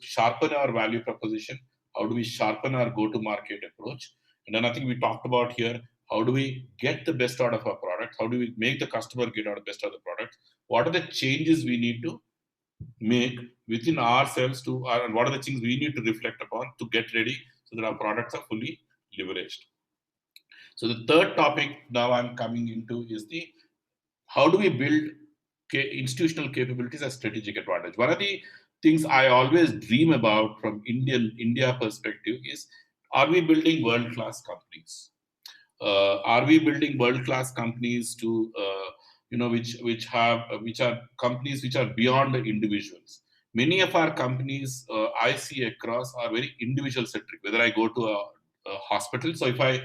sharpen our value proposition, how do we sharpen our go-to-market approach, and then I think we talked about here, how do we get the best out of our product, how do we make the customer get out the best out of the product, what are the changes we need to make within ourselves and what are the things we need to reflect upon to get ready so that our products are fully leveraged. So the third topic now I'm coming into is how do we build institutional capabilities as strategic advantage? One of the things I always dream about from India perspective is, are we building world-class companies? Are we building world-class companies to which are companies which are beyond the individuals? Many of our companies I see across are very individual centric. Whether I go to a hospital, so if I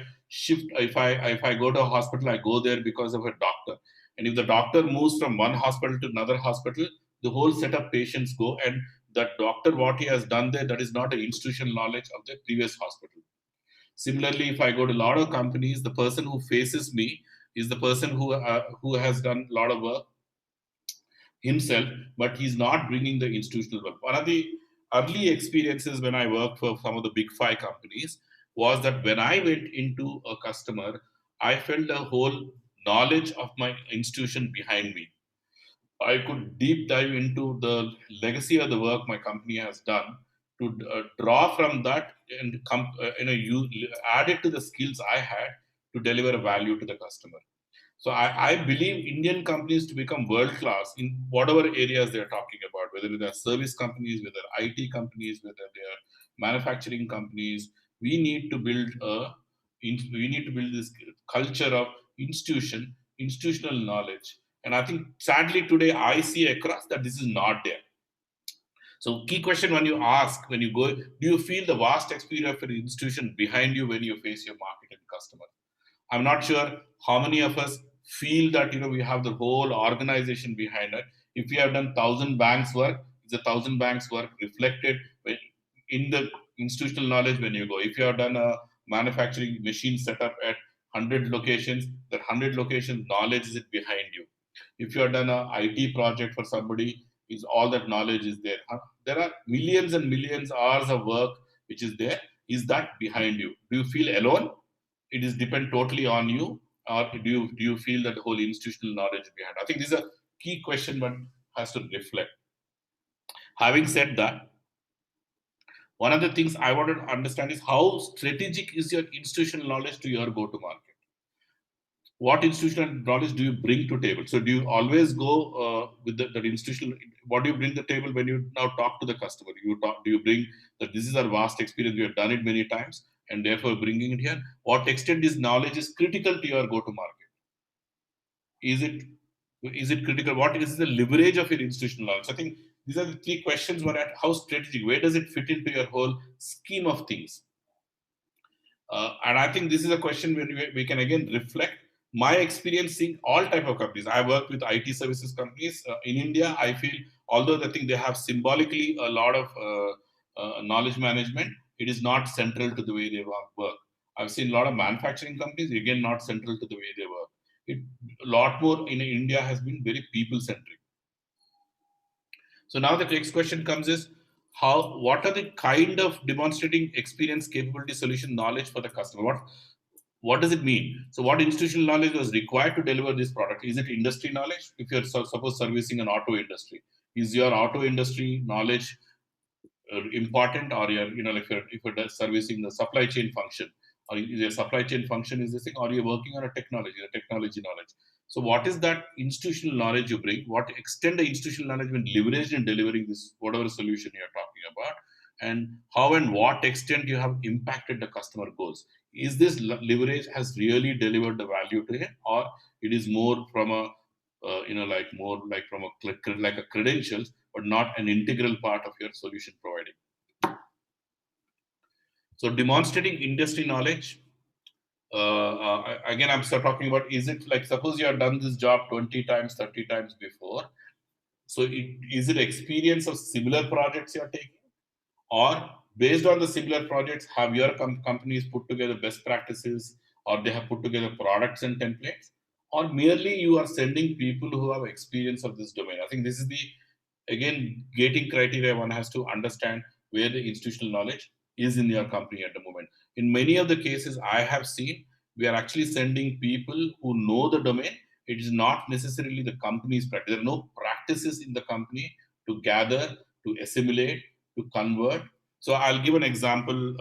go to a hospital, I go there because of a doctor. And if the doctor moves from one hospital to another hospital, the whole set of patients go, and that doctor, what he has done there, that is not an institutional knowledge of the previous hospital. Similarly, if I go to a lot of companies, the person who faces me is the person who has done a lot of work himself, but he's not bringing the institutional work. One of the early experiences when I worked for some of the big 5 companies was that when I went into a customer, I felt the whole knowledge of my institution behind me. I could deep dive into the legacy of the work my company has done to draw from that and add it to the skills I had to deliver value to the customer. So I believe Indian companies to become world class in whatever areas they're talking about, whether they're service companies, whether IT companies, whether they're manufacturing companies. We need to build this culture of institutional knowledge. And I think sadly today I see across that this is not there. So key question when you ask, when you go, do you feel the vast experience of an institution behind you when you face your market and customer? I'm not sure how many of us feel that we have the whole organization behind it. If we have done 1,000 banks work, it's 1,000 banks work reflected in the institutional knowledge when you go. If you have done a manufacturing machine setup at 100 locations, that 100 locations knowledge is behind you. If you have done a IT project for somebody, is all that knowledge is there. There are millions and millions hours of work which is there. Is that behind you? Do you feel alone? It is depend totally on you, or do you feel that the whole institutional knowledge behind? I think this is a key question one has to reflect. Having said that, one of the things I wanted to understand is how strategic is your institutional knowledge to your go-to market. What institutional knowledge do you bring to table? So do you always go with the institutional? What do you bring to the table when you now talk to the customer? Do you bring that this is our vast experience, we have done it many times, and therefore bringing it here? What extent this knowledge is critical to your go-to market? Is it critical? What is the leverage of your institutional knowledge? I think these are the three questions. One, at how strategic, where does it fit into your whole scheme of things? And I think this is a question where we can again reflect. My experience seeing all type of companies. I work with IT services companies in India. I feel, although I think they have symbolically a lot of knowledge management, it is not central to the way they work. I've seen a lot of manufacturing companies, again, not central to the way they work. A lot more in India has been very people centric. So now the next question comes is, what are the kind of demonstrating experience, capability, solution, knowledge for the customer? What does it mean? So what institutional knowledge was required to deliver this product? Is it industry knowledge? If you're suppose servicing an auto industry, is your auto industry knowledge important, or if you're servicing the supply chain function, or is your supply chain function is this thing, or you're working on the technology knowledge? So what is that institutional knowledge you bring? What extent the institutional knowledge been leveraged in delivering this whatever solution you're talking about, and how and what extent you have impacted the customer goals? Is this leverage has really delivered the value to him, or it is more from a like a credentials, but not an integral part of your solution providing? So demonstrating industry knowledge. Again, I'm still talking about, is it like, suppose you have done this job 20 times, 30 times before. So is it experience of similar projects you're taking? Or based on the similar projects, have your companies put together best practices, or they have put together products and templates? Or merely you are sending people who have experience of this domain? I think this is the, again, gating criteria one has to understand where the institutional knowledge is in your company at the moment. In many of the cases I have seen, we are actually sending people who know the domain. It is not necessarily the company's practice. There are no practices in the company to gather, to assimilate, to convert. So I'll give an example.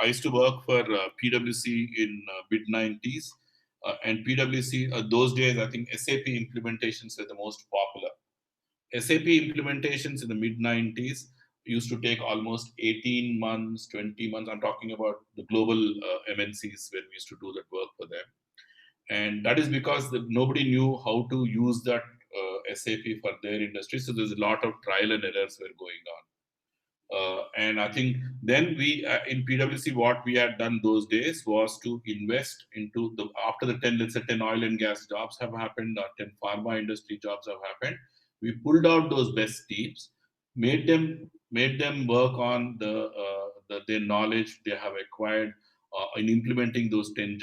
I used to work for PwC in mid-90s. And PwC, those days, I think SAP implementations were the most popular. SAP implementations in the mid-90s used to take almost 18 months, 20 months. I'm talking about the global MNCs when we used to do that work for them. And that is because nobody knew how to use that SAP for their industry. So there's a lot of trial and errors were going on. And I think then we, in PwC, what we had done those days was to invest into after the 10, let's say 10 oil and gas jobs have happened, or 10 pharma industry jobs have happened. We pulled out those best teams, made them work on their knowledge they have acquired in implementing those 10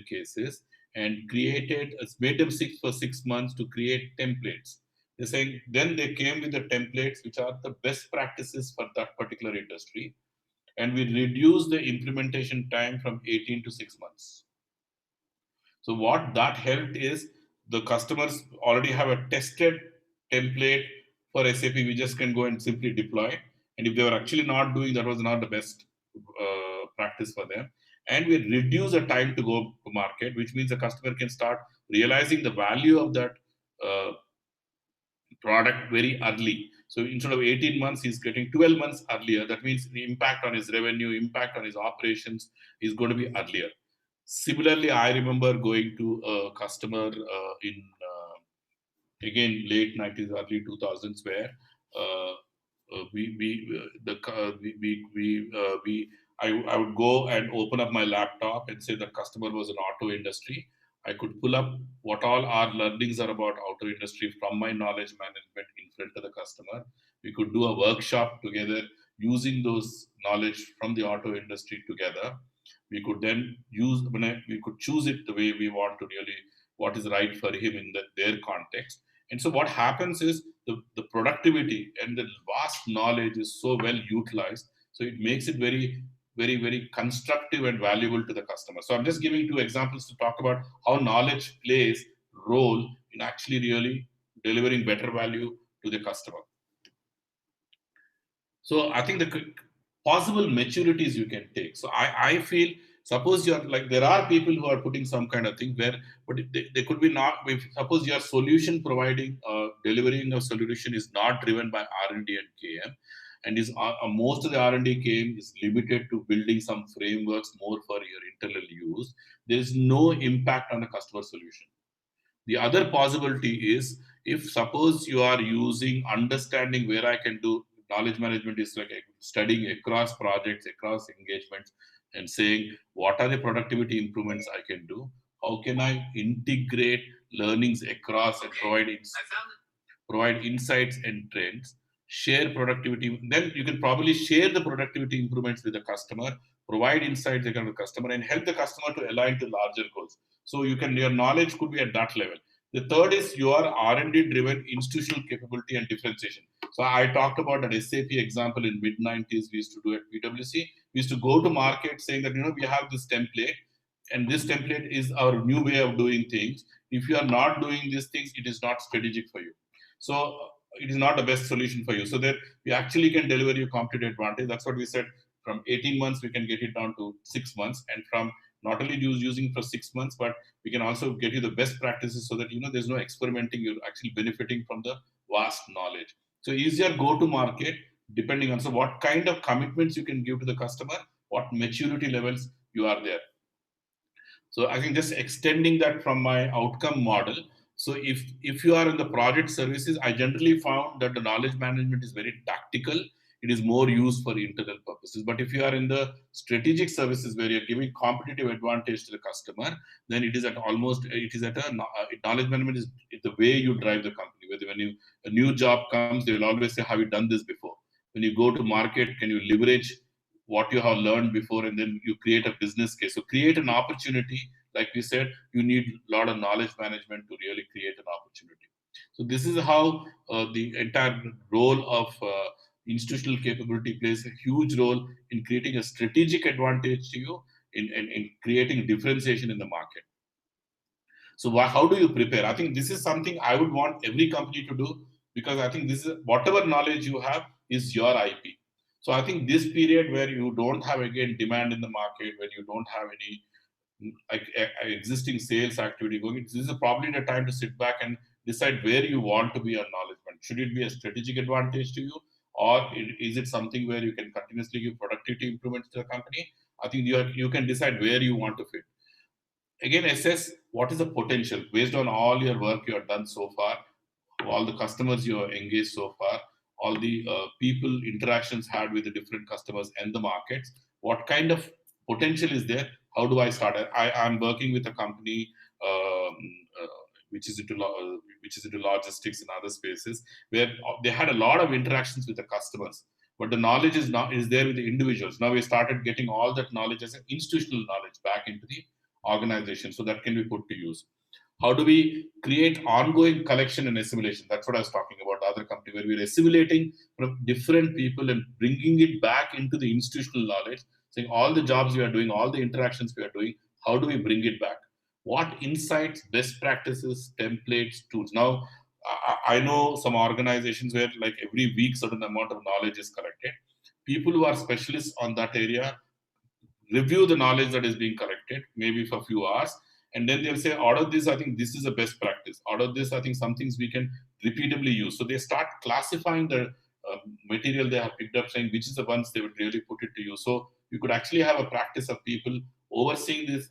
cases, and made them for 6 months to create templates. They're saying, then they came with the templates which are the best practices for that particular industry, and we reduced the implementation time from 18 to 6 months. So what that helped is the customers already have a tested template for SAP. We just can go and simply deploy it. And if they were actually not doing, that was not the best practice for them. And we reduce the time to go to market, which means the customer can start realizing the value of that uh, product very early. So instead of 18 months, he's getting 12 months earlier. That means the impact on his revenue, impact on his operations is going to be earlier. Similarly, I remember going to a customer in again late 90s, early 2000s, where uh, I would go and open up my laptop and say the customer was an auto industry. I could pull up what all our learnings are about auto industry from my knowledge management in front of the customer. We could do a workshop together using those knowledge from the auto industry together. We could then we could choose it the way we want to, really what is right for him in their context. And so what happens is the productivity and the vast knowledge is so well utilized. So it makes it very, very, very constructive and valuable to the customer. So I'm just giving two examples to talk about how knowledge plays role in actually really delivering better value to the customer. So I think the possible maturities you can take. So I feel, suppose you're like, there are people who are putting some kind of thing where, but they could be not, if suppose your solution providing, delivering a solution is not driven by R&D and KM, and is most of the R&D KM is limited to building some frameworks more for your internal use, there is no impact on the customer solution. The other possibility is, if suppose you are using understanding where I can do knowledge management is like studying across projects, across engagements, and saying what are the productivity improvements I can do? How can I integrate learnings across and provide insights and trends, share productivity? Then you can probably share the productivity improvements with the customer, provide insights to the customer, and help the customer to align to larger goals. So your knowledge could be at that level. The third is your R&D driven institutional capability and differentiation. So I talked about an SAP example in mid 90s we used to do at PwC. We used to go to market saying that, we have this template, and this template is our new way of doing things. If you are not doing these things, it is not strategic for you. So it is not the best solution for you. So that we actually can deliver you competitive advantage. That's what we said. From 18 months, we can get it down to 6 months. And from not only using for 6 months, but we can also get you the best practices so that, there's no experimenting. You're actually benefiting from the vast knowledge. So easier go to market depending on, so what kind of commitments you can give to the customer, what maturity levels you are there. So I think just extending that from my outcome model. So if you are in the project services, I generally found that the knowledge management is very tactical. It is more used for internal purposes. But if you are in the strategic services where you're giving competitive advantage to the customer, then it is at knowledge management is the way you drive the company. Whether when a new job comes, they will always say, have you done this before? When you go to market, can you leverage what you have learned before, and then you create a business case. So create an opportunity. Like we said, you need a lot of knowledge management to really create an opportunity. So this is how the entire role of institutional capability plays a huge role in creating a strategic advantage to you in creating differentiation in the market. So how do you prepare? I think this is something I would want every company to do, because I think this is whatever knowledge you have is your IP. So I think this period where you don't have again demand in the market, when you don't have any existing sales activity going, this is probably the time to sit back and decide where you want to be on knowledge. Should it be a strategic advantage to you, or is it something where you can continuously give productivity improvements to the company? I think you can decide where you want to fit. Again, assess what is the potential based on all your work you have done so far, all the customers you have engaged so far, all the people interactions had with the different customers and the markets. What kind of potential is there? How do I start? I'm working with a company which is into logistics and other spaces, where they had a lot of interactions with the customers, but the knowledge is there with the individuals. Now we started getting all that knowledge as an institutional knowledge back into the organization, so that can be put to use. How do we create ongoing collection and assimilation? That's what I was talking about, the other company, where we're assimilating from different people and bringing it back into the institutional knowledge, saying all the jobs we are doing, all the interactions we are doing, how do we bring it back? what insights, best practices, templates, tools. Now, I know some organizations where like every week certain amount of knowledge is collected. People who are specialists on that area review the knowledge that is being collected, maybe for a few hours, and then they'll say, out of this, I think this is a best practice. Out of this, I think some things we can repeatably use. So they start classifying the material they have picked up, saying which is the ones they would really put it to use. So you could actually have a practice of people overseeing this,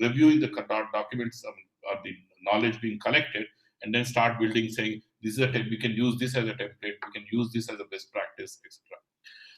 reviewing the documents or the knowledge being collected, and then start building, saying this is we can use this as a template, we can use this as a best practice, etc.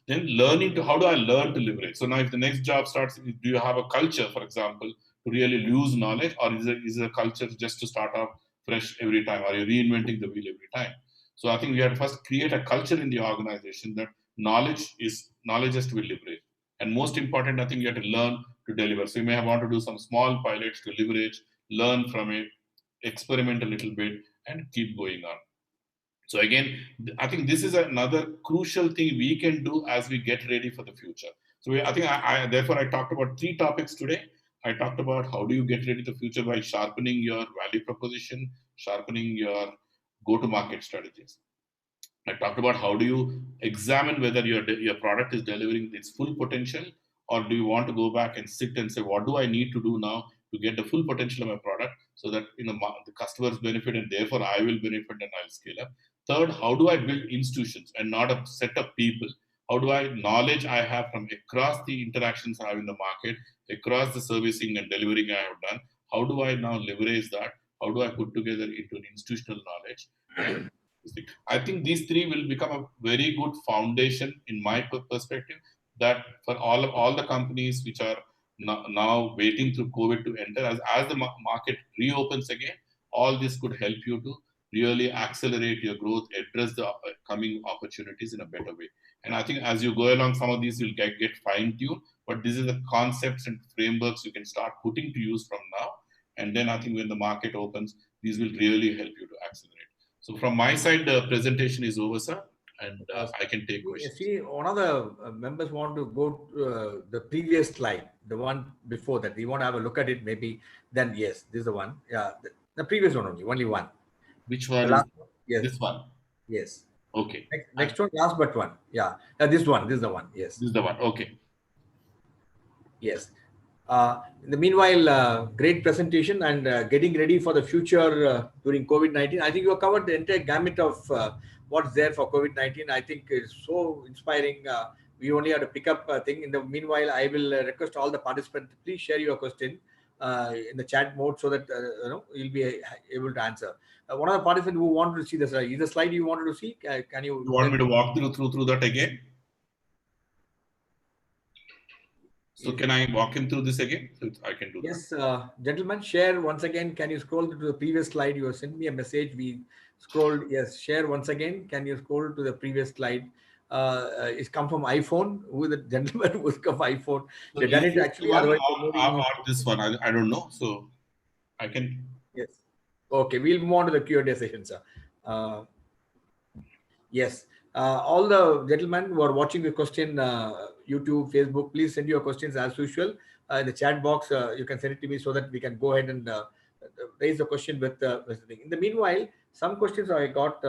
Then learning to, how do I learn to leverage? So now if the next job starts, do you have a culture, for example, to really lose knowledge, or is it a culture just to start off fresh every time? Are you reinventing the wheel every time? So I think we have to first create a culture in the organization that knowledge has to be leveraged. And most important, I think you have to learn to deliver. So you may want to do some small pilots to leverage, learn from it, experiment a little bit, and keep going on. So again, I think this is another crucial thing we can do as we get ready for the future. So I think therefore I talked about 3 topics today. I talked about how do you get ready for the future by sharpening your value proposition, sharpening your go-to-market strategies. I talked about how do you examine whether your product is delivering its full potential, or do you want to go back and sit and say, what do I need to do now to get the full potential of my product so that the customers benefit and therefore I will benefit and I'll scale up. Third, how do I build institutions and not a set of people? How do I knowledge I have from across the interactions I have in the market, across the servicing and delivering I have done? How do I now leverage that? How do I put together into an institutional knowledge? I think these 3 will become a very good foundation in my perspective, that for all the companies which are now waiting through COVID to enter, as the market reopens again, all this could help you to really accelerate your growth, address the coming opportunities in a better way. And I think as you go along, some of these will get fine-tuned, but this is the concepts and frameworks you can start putting to use from now. And then I think when the market opens, these will really help you to accelerate. So from my side, the presentation is over, sir, and I can take questions. See, one of the members want to go to the previous slide, the one before that. We want to have a look at it, maybe. Then yes, this is the one. Yeah, the previous one only one. Which one? Yes. This one. Yes. Okay. Next one, last but one. Yeah, this one. This is the one. Yes. This is the one. Okay. Yes. In the meanwhile, great presentation and getting ready for the future during COVID-19. I think you have covered the entire gamut of what's there for COVID-19. I think it's so inspiring. We only have to pick up a thing. In the meanwhile, I will request all the participants, please share your question in the chat mode so that you'll be able to answer. One of the participants who wanted to see the slide, is the slide you wanted to see? Can you? You want me to walk through that again? So can I walk him through this again? So I can do that. Yes, gentlemen, share once again. Can you scroll to the previous slide? You have sent me a message. We scrolled. Yes, share once again. Can you scroll to the previous slide? It's come from iPhone. Who the gentleman who's come from iPhone? So they done it actually. Or this one. I don't know. So I can. Yes. Okay, we'll move on to the Q&A session, sir. Yes. All the gentlemen who are watching the question, YouTube, Facebook, please send your questions as usual. In the chat box, you can send it to me so that we can go ahead and raise the question with the thing. In the meanwhile, some questions I got,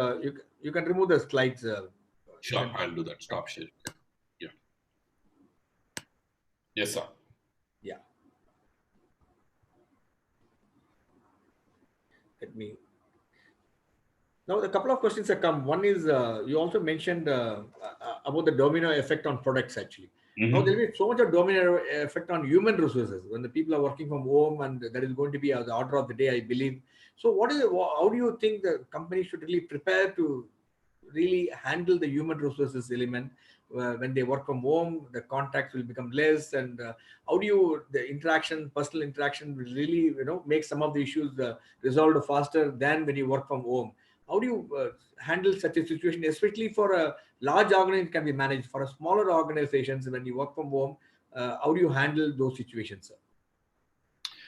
you can remove the slides. Sure, I'll do that. Stop sharing. Yeah. Yes, sir. Yeah. Let me. Now, a couple of questions have come. One is, you also mentioned about the domino effect on products, actually. Mm-hmm. Now, there will be so much of domino effect on human resources when the people are working from home, and that is going to be the order of the day, I believe. So how do you think the company should really prepare to really handle the human resources element when they work from home? The contacts will become less, and how do the personal interaction will really make some of the issues resolved faster than when you work from home? How do you handle such a situation, especially for a large organization can be managed? For a smaller organizations, when you work from home, how do you handle those situations, sir?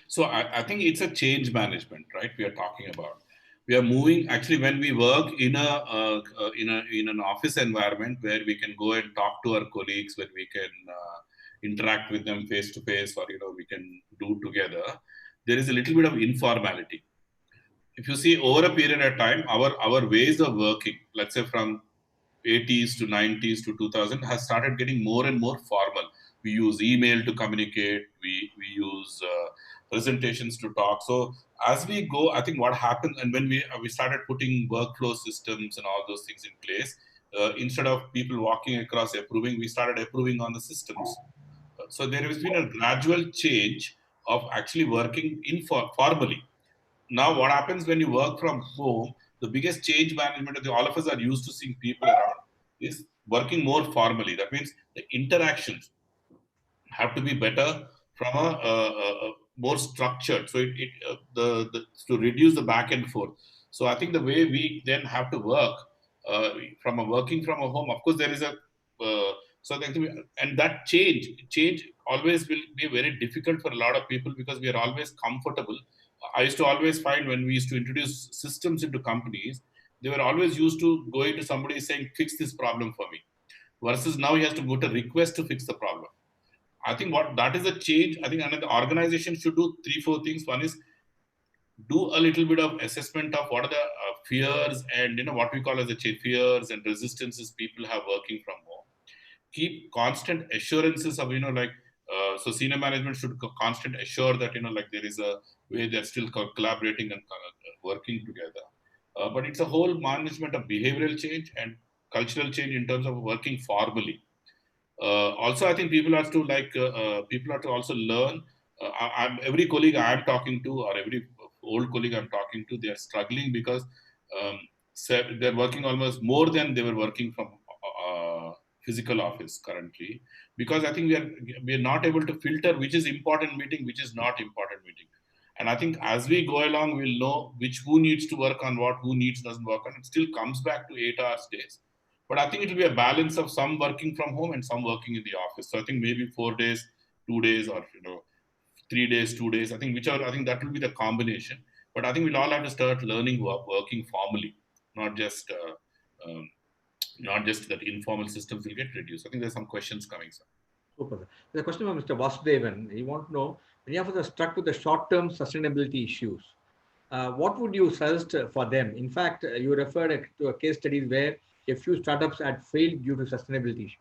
So I think it's a change management, right? We are talking about. We are moving. Actually, when we work in an office environment where we can go and talk to our colleagues, where we can interact with them face to face, or we can do together. there is a little bit of informality. If you see over a period of time, our ways of working, let's say from 80s to 90s to 2000, has started getting more and more formal. We use email to communicate. We use presentations to talk. So as we go, I think what happened, and when we started putting workflow systems and all those things in place, instead of people walking across approving, we started approving on the systems. So there has been a gradual change of actually working formally. Now, what happens when you work from home? The biggest change management that all of us are used to seeing people around is working more formally. That means the interactions have to be better from a more structured. So to reduce the back and forth. So I think the way we then have to work from a working from a home, of course, there is a so and that change always will be very difficult for a lot of people because we are always comfortable. I used to always find when we used to introduce systems into companies, they were always used to going to somebody saying, fix this problem for me. Versus now he has to put a request to fix the problem. I think what that is a change. I think another organization should do 3-4 things. One is do a little bit of assessment of what are the fears and what we call as the fears and resistances people have working from home. Keep constant assurances of so senior management should constant assure that like there is a way they're still collaborating and working together. But it's a whole management of behavioral change and cultural change in terms of working formally. Also, I think people have to also learn. Every colleague I'm talking to, or every old colleague I'm talking to, they are struggling because they're working almost more than they were working from physical office currently. Because I think we are not able to filter which is important meeting, which is not important meeting. And I think as we go along, we'll know who needs to work on what, who doesn't work on. It still comes back to 8 hours days. But I think it will be a balance of some working from home and some working in the office. So I think maybe 4 days, 2 days, or 3 days, 2 days. I think that will be the combination. But I think we'll all have to start learning working formally, not just that informal systems will get reduced. I think there's some questions coming, sir. Super. The question from Mr. Vasudevan. He wants to know, many of us are stuck with the short-term sustainability issues. What would you suggest for them? In fact, you referred to a case study where a few startups had failed due to sustainability issues.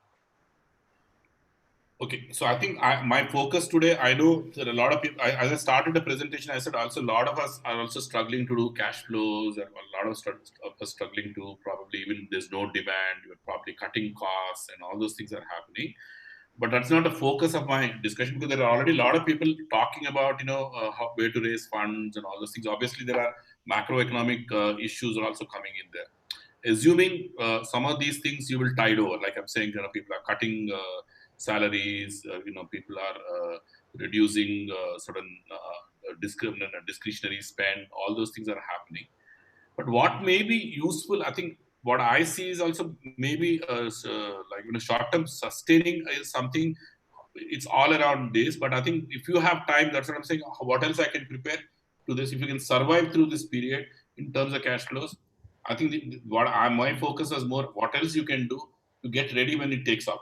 Okay, so I think my focus today, I know that a lot of people, as I started the presentation, I said also a lot of us are also struggling to do cash flows, and a lot of us struggling to probably even there's no demand, you're probably cutting costs and all those things are happening. But that's not the focus of my discussion because there are already a lot of people talking about, where to raise funds and all those things. Obviously, there are macroeconomic issues are also coming in there. Assuming some of these things you will tide over, like I'm saying, people are cutting salaries, people are reducing certain discretionary spend, all those things are happening. But what may be useful, I think what I see is also maybe short-term sustaining is something, it's all around this, but I think if you have time, that's what I'm saying, what else I can prepare to this, if you can survive through this period in terms of cash flows, I think my focus is more what else you can do to get ready when it takes off.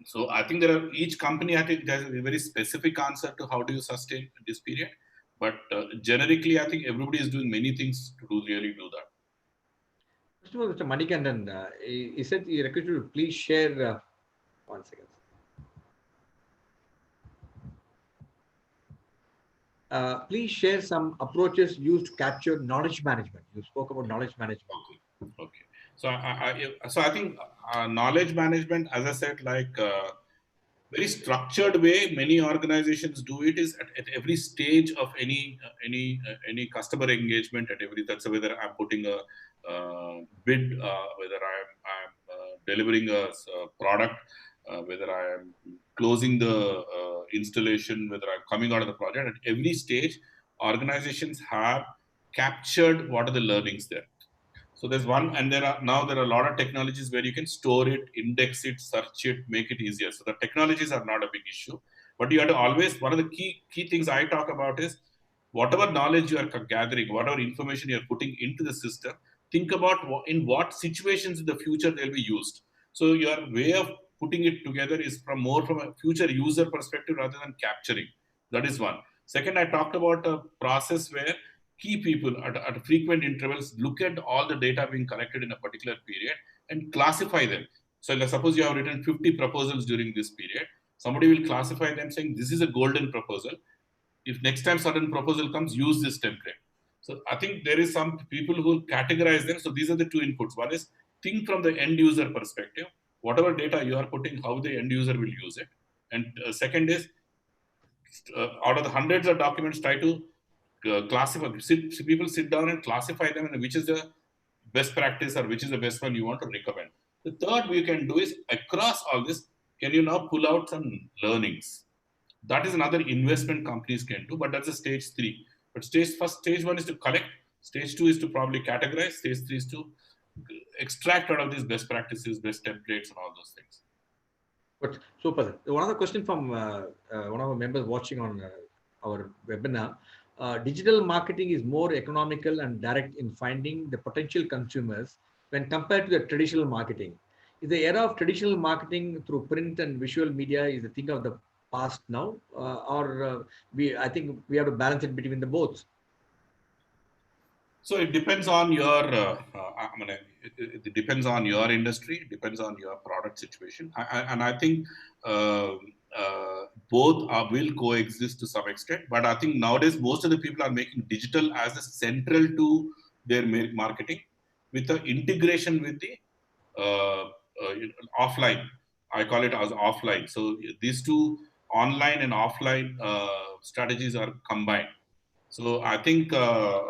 So I think each company, I think has a very specific answer to how do you sustain this period. But generically, I think everybody is doing many things to really do that. First of all, Mr. Manikandan, he said he requested you to please share. One second. Please share some approaches used to capture knowledge management. You spoke about knowledge management. Okay. So I think knowledge management, as I said, very structured way many organizations do it is at every stage of any customer engagement. That's whether I'm putting a bid, whether I'm delivering a product, whether I am closing the installation, whether I'm coming out of the project. At every stage, organizations have captured what are the learnings there. So there's one, and there are a lot of technologies where you can store it, index it, search it, make it easier. So the technologies are not a big issue, but you have to always, one of the key things I talk about is whatever knowledge you are gathering, whatever information you're putting into the system, think about in what situations in the future they'll be used. So your way of putting it together is from a future user perspective rather than capturing. That is one. Second, I talked about a process where key people at frequent intervals look at all the data being collected in a particular period and classify them. So let's suppose you have written 50 proposals during this period. Somebody will classify them saying this is a golden proposal. If next time certain proposal comes, use this template. So I think there is some people who will categorize them. So these are the two inputs. One is think from the end user perspective, whatever data you are putting, how the end user will use it. And second is out of the hundreds of documents, try to classify. People sit down and classify them, and which is the best practice or which is the best one you want to recommend. The third we can do is across all this, can you now pull out some learnings? That is another investment companies can do, but that's a stage 3. But stage 1 is to collect, stage 2 is to probably categorize, stage 3 is to extract out of these best practices, best templates, and all those things. But super. One other question from one of our members watching on our webinar. Digital marketing is more economical and direct in finding the potential consumers when compared to the traditional marketing. Is the era of traditional marketing through print and visual media is the thing of the past now, I think we have to balance it between the both. So it depends on your, it depends on your industry, it depends on your product situation, and I think both will coexist to some extent. But I think nowadays most of the people are making digital as a central to their marketing, with the integration with the offline. I call it as offline. So these two, online and offline strategies, are combined. So I think a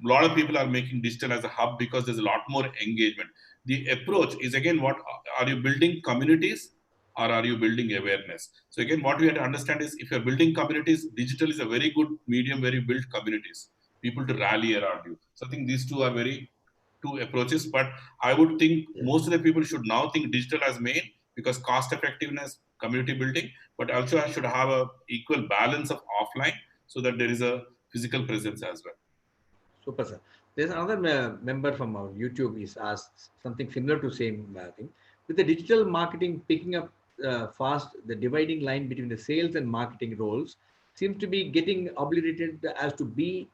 lot of people are making digital as a hub because there's a lot more engagement. The approach is, again, what are you building communities or are you building awareness? So again, what we have to understand is, if you're building communities, digital is a very good medium where you build communities, people to rally around you. So I think these two are two approaches, but I would think most of the people should now think digital as main, because cost effectiveness, community building, but also I should have a equal balance of offline so that there is a physical presence as well. Super, sir. There's another member from our YouTube is asked something similar to same thing. With the digital marketing picking up fast, the dividing line between the sales and marketing roles seems to be getting obliterated as to B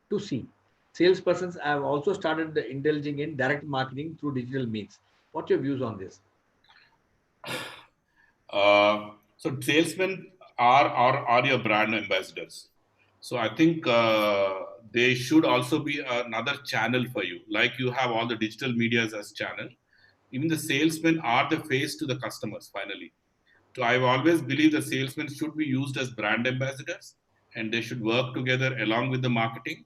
to C. Salespersons have also started indulging in direct marketing through digital means. What's your views on this? So salesmen are your brand ambassadors. So I think they should also be another channel for you. Like you have all the digital medias as channel. Even the salesmen are the face to the customers finally. So I've always believed the salesmen should be used as brand ambassadors, and they should work together along with the marketing.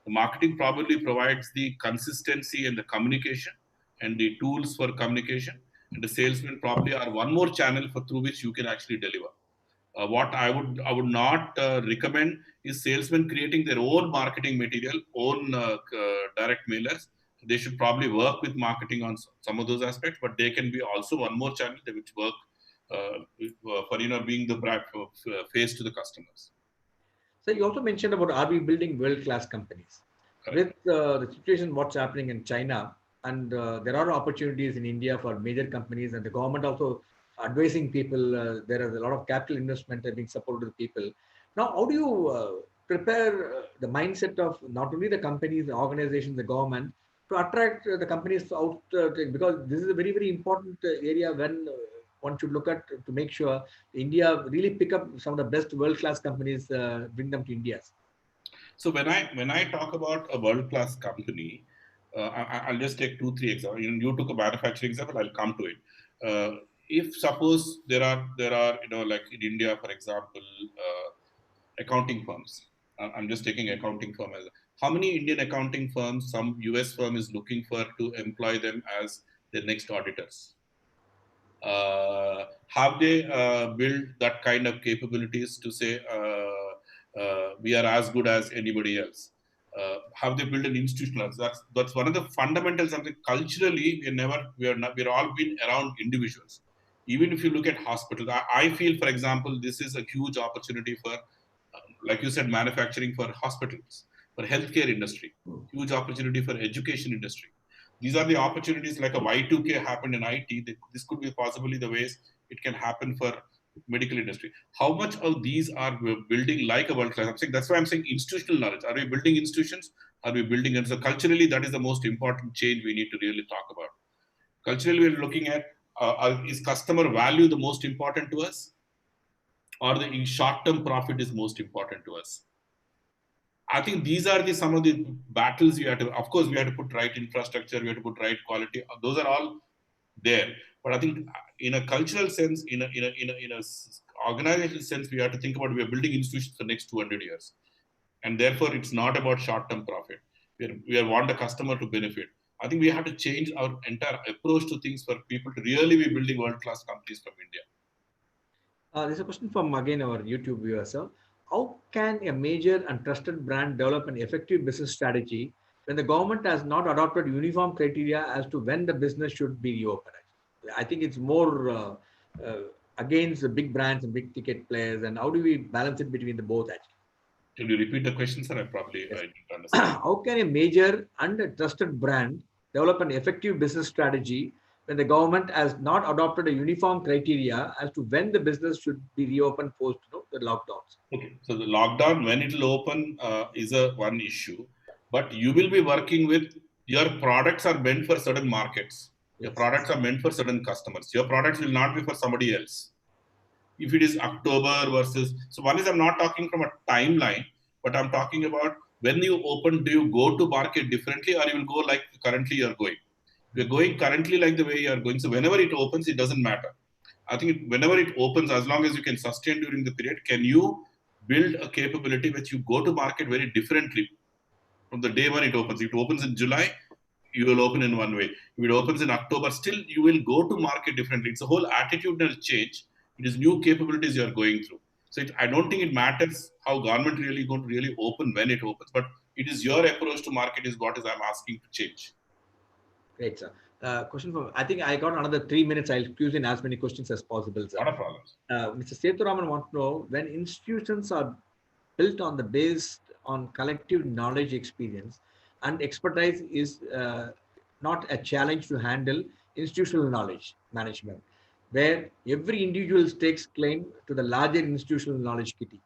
The marketing probably provides the consistency and the communication and the tools for communication. And the salesmen probably are one more channel through which you can actually deliver. What I would not recommend is salesmen creating their own marketing material, own direct mailers. They should probably work with marketing on some of those aspects, but they can be also one more channel which work for being the brand face to the customers. So you also mentioned about, are we building world-class companies? Correct. With the situation what's happening in China, and there are opportunities in India for major companies, and the government also advising people. There is a lot of capital investment being supported to people. Now, how do you prepare the mindset of not only the companies, the organizations, the government, to attract the companies out? Because this is a very, very important area when one should look at to make sure India really pick up some of the best world-class companies, bring them to India. So when I talk about a world-class company, I'll just take 2-3 examples. You took a manufacturing example. I'll come to it. If suppose there are like in India, for example, accounting firms. I'm just taking accounting firm as how many Indian accounting firms some US firm is looking for to employ them as their next auditors. Have they built that kind of capabilities to say we are as good as anybody else? Have they built an institutional? That's one of the fundamentals. Something culturally we're all been around individuals. Even if you look at hospitals, I feel, for example, this is a huge opportunity for, like you said, manufacturing, for hospitals, for healthcare industry, huge opportunity for education industry. These are the opportunities, like a Y2K happened in IT. This could be possibly the ways it can happen for medical industry. How much of these are we building like a world class? I'm saying that's why I'm saying institutional knowledge. Are we building institutions? Are we building? And so culturally, that is the most important change we need to really talk about. Culturally, we're looking at is customer value the most important to us, or the short-term profit is most important to us? I think these are some of the battles we have to. Of course, we have to put right infrastructure, we have to put right quality. Those are all there. But I think in a cultural sense, in a organizational sense, we have to think about we are building institutions for the next 200 years, and therefore it's not about short-term profit. We want the customer to benefit. I think we have to change our entire approach to things for people to really be building world-class companies from India. There's a question from again our YouTube viewer, sir. How can a major and trusted brand develop an effective business strategy when the government has not adopted uniform criteria as to when the business should be reopened? I think it's more against the big brands and big ticket players. And how do we balance it between the both? Actually, Can you repeat the question, sir? yes. I didn't understand. How can a major and a trusted brand develop an effective business strategy when the government has not adopted a uniform criteria as to when the business should be reopened post the lockdowns? Okay, so the lockdown, when it will open, is a one issue, but you will be working with your products are meant for certain markets. Your products are meant for certain customers. Your products will not be for somebody else. If it is October versus, so one is I'm not talking from a timeline, but I'm talking about when you open, do you go to market differently or you will go like currently you're going? If you're going currently like the way you're going, so whenever it opens, it doesn't matter. I think whenever it opens, as long as you can sustain during the period, can you build a capability which you go to market very differently from the day when it opens? If it opens in July, you will open in one way. If it opens in October, still you will go to market differently. It's a whole attitudinal change. It is new capabilities you are going through. So I don't think it matters how government really going to really open when it opens, but it is your approach to market is what is I'm asking to change. Great, sir. Question from, I think I got another 3 minutes. I'll squeeze in as many questions as possible, sir. Not a problem. Mr. Sethuraman wants to know, when institutions are built on the based on collective knowledge, experience, and expertise is not a challenge to handle institutional knowledge management, where every individual takes claim to the larger institutional knowledge kitty.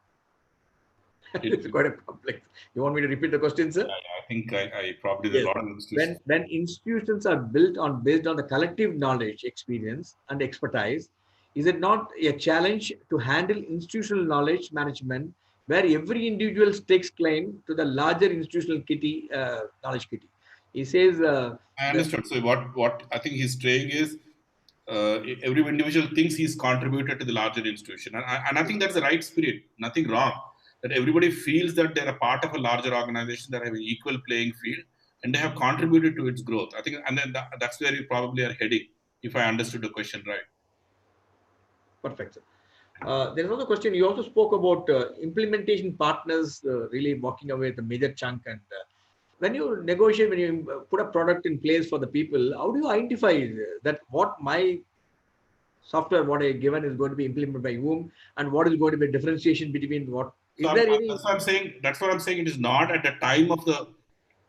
It's quite a complex. You want me to repeat the question, sir? I think I probably there's a lot of institutions. When institutions are built on based on the collective knowledge, experience, and expertise, is it not a challenge to handle institutional knowledge management where every individual takes claim to the larger institutional kitty, knowledge kitty? He says. I understood. So what I think he's saying is every individual thinks he's contributed to the larger institution, and I think that's the right spirit. Nothing wrong. That everybody feels that they're a part of a larger organization that have an equal playing field and they have contributed to its growth. I think, and then that's where you probably are heading, if I understood the question right. Perfect, sir. There's another question. You also spoke about implementation partners really walking away with a major chunk. And when you negotiate, when you put a product in place for the people, how do you identify that what my software, what I given is going to be implemented by whom, and what is going to be differentiation between what? So that's what I'm saying. That's what I'm saying. It is not at the time of the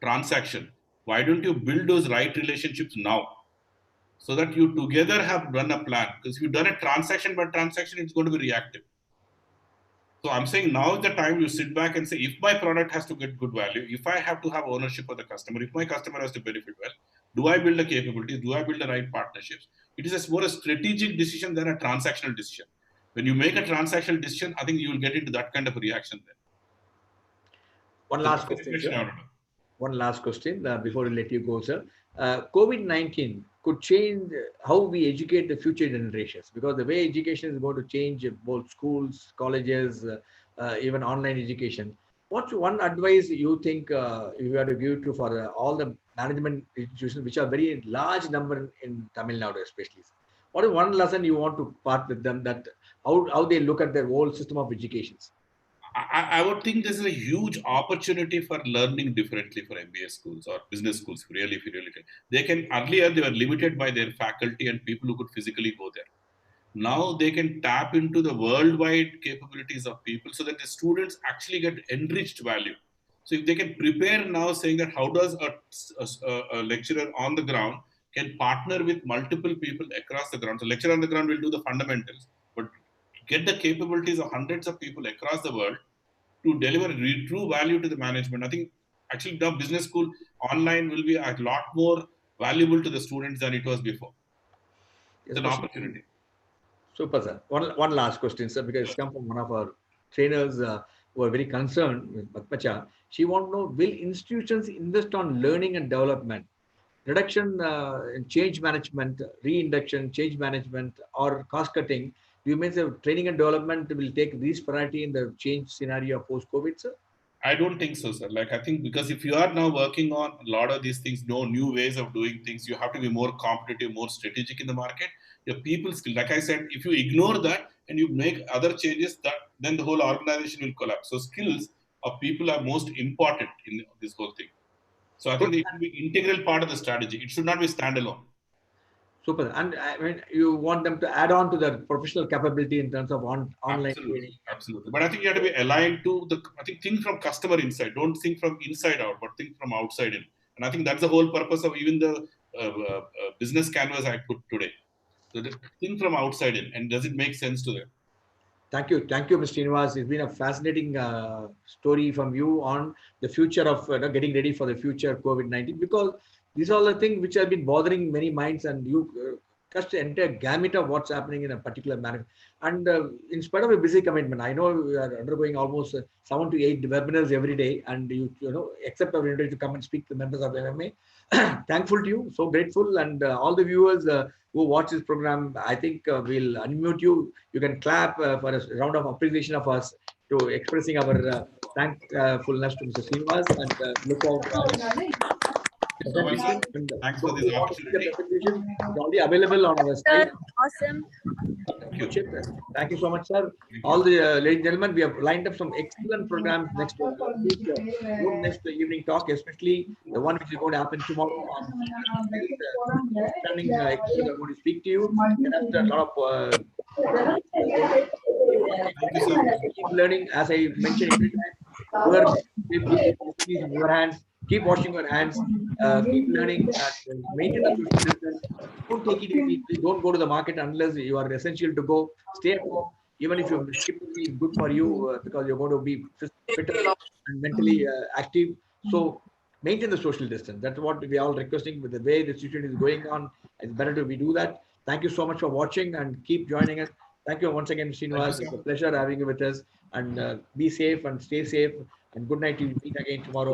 transaction. Why don't you build those right relationships now, so that you together have run a plan? Because if you've done a transaction by transaction, it's going to be reactive. So I'm saying now is the time you sit back and say, if my product has to get good value, if I have to have ownership of the customer, if my customer has to benefit well, do I build the capabilities? Do I build the right partnerships? It is more a strategic decision than a transactional decision. When you make a transactional decision, I think you will get into that kind of a reaction then. One last question, sir. One last question before we let you go, sir. COVID-19 could change how we educate the future generations, because the way education is going to change both schools, colleges, even online education. What's one advice you think you have to give to for all the management institutions, which are very large number in Tamil Nadu especially? What is one lesson you want to part with them, that how they look at their whole system of education? I would think this is a huge opportunity for learning differently for MBA schools or business schools. Really, if you really think. Earlier they were limited by their faculty and people who could physically go there. Now they can tap into the worldwide capabilities of people so that the students actually get enriched value. So if they can prepare now, saying that how does a lecturer on the ground can partner with multiple people across the ground. So lecturer on the ground will do the fundamentals, but get the capabilities of hundreds of people across the world to deliver true value to the management. I think actually the business school online will be a lot more valuable to the students than it was before. It's an opportunity. Super, sir. One last question, sir, because it's come from one of our trainers who are very concerned with Padmacha. She wants to know, will institutions invest on learning and development, reduction in change management, reinduction, change management, or cost cutting? Do you mean that training and development will take least priority in the change scenario post-COVID, sir? I don't think so, sir. Like, I think because if you are now working on a lot of these things, no new ways of doing things, you have to be more competitive, more strategic in the market. Your people skill, like I said, if you ignore that and you make other changes, that then the whole organization will collapse. So skills of people are most important in this whole thing. So I think it should be integral part of the strategy. It should not be standalone. Super. And I mean, you want them to add on to their professional capability in terms of online training. Absolutely. But I think you have to be aligned to think from customer inside. Don't think from inside out, but think from outside in. And I think that's the whole purpose of even the business canvas I put today. So think from outside in, and does it make sense to them? Thank you, Mr. Srinivas. It's been a fascinating story from you on the future of getting ready for the future COVID-19, because these are all the things which have been bothering many minds, and you touched the entire gamut of what's happening in a particular manner. And in spite of a busy commitment, I know we are undergoing almost 7 to 8 webinars every day, and you accept our invitation to come and speak to members of MMA. Thankful to you, so grateful, and all the viewers who watch this program, I think we'll unmute you. You can clap for a round of appreciation of us to expressing our thankfulness to Mr. Srinivas, and look forward. Thanks for this opportunity. It's already available on our site. Awesome. Thank you so much, sir. All the ladies and gentlemen, we have lined up some excellent programs next week. Next evening talk, especially the one which is going to happen tomorrow. I'm going to speak to you. And after a lot of keep learning, as I mentioned every time. In your hands. Keep washing your hands. Keep learning. And maintain the social distance. Don't take it easy. Don't go to the market unless you are essential to go. Stay at home. Even if your shift will be good for you because you're going to be fitter and mentally active. So maintain the social distance. That's what we are all requesting. With the way the situation is going on, it's better to we do that. Thank you so much for watching and keep joining us. Thank you once again, Srinivas. It's a pleasure having you with us. And be safe and stay safe. And good night. We'll meet again tomorrow.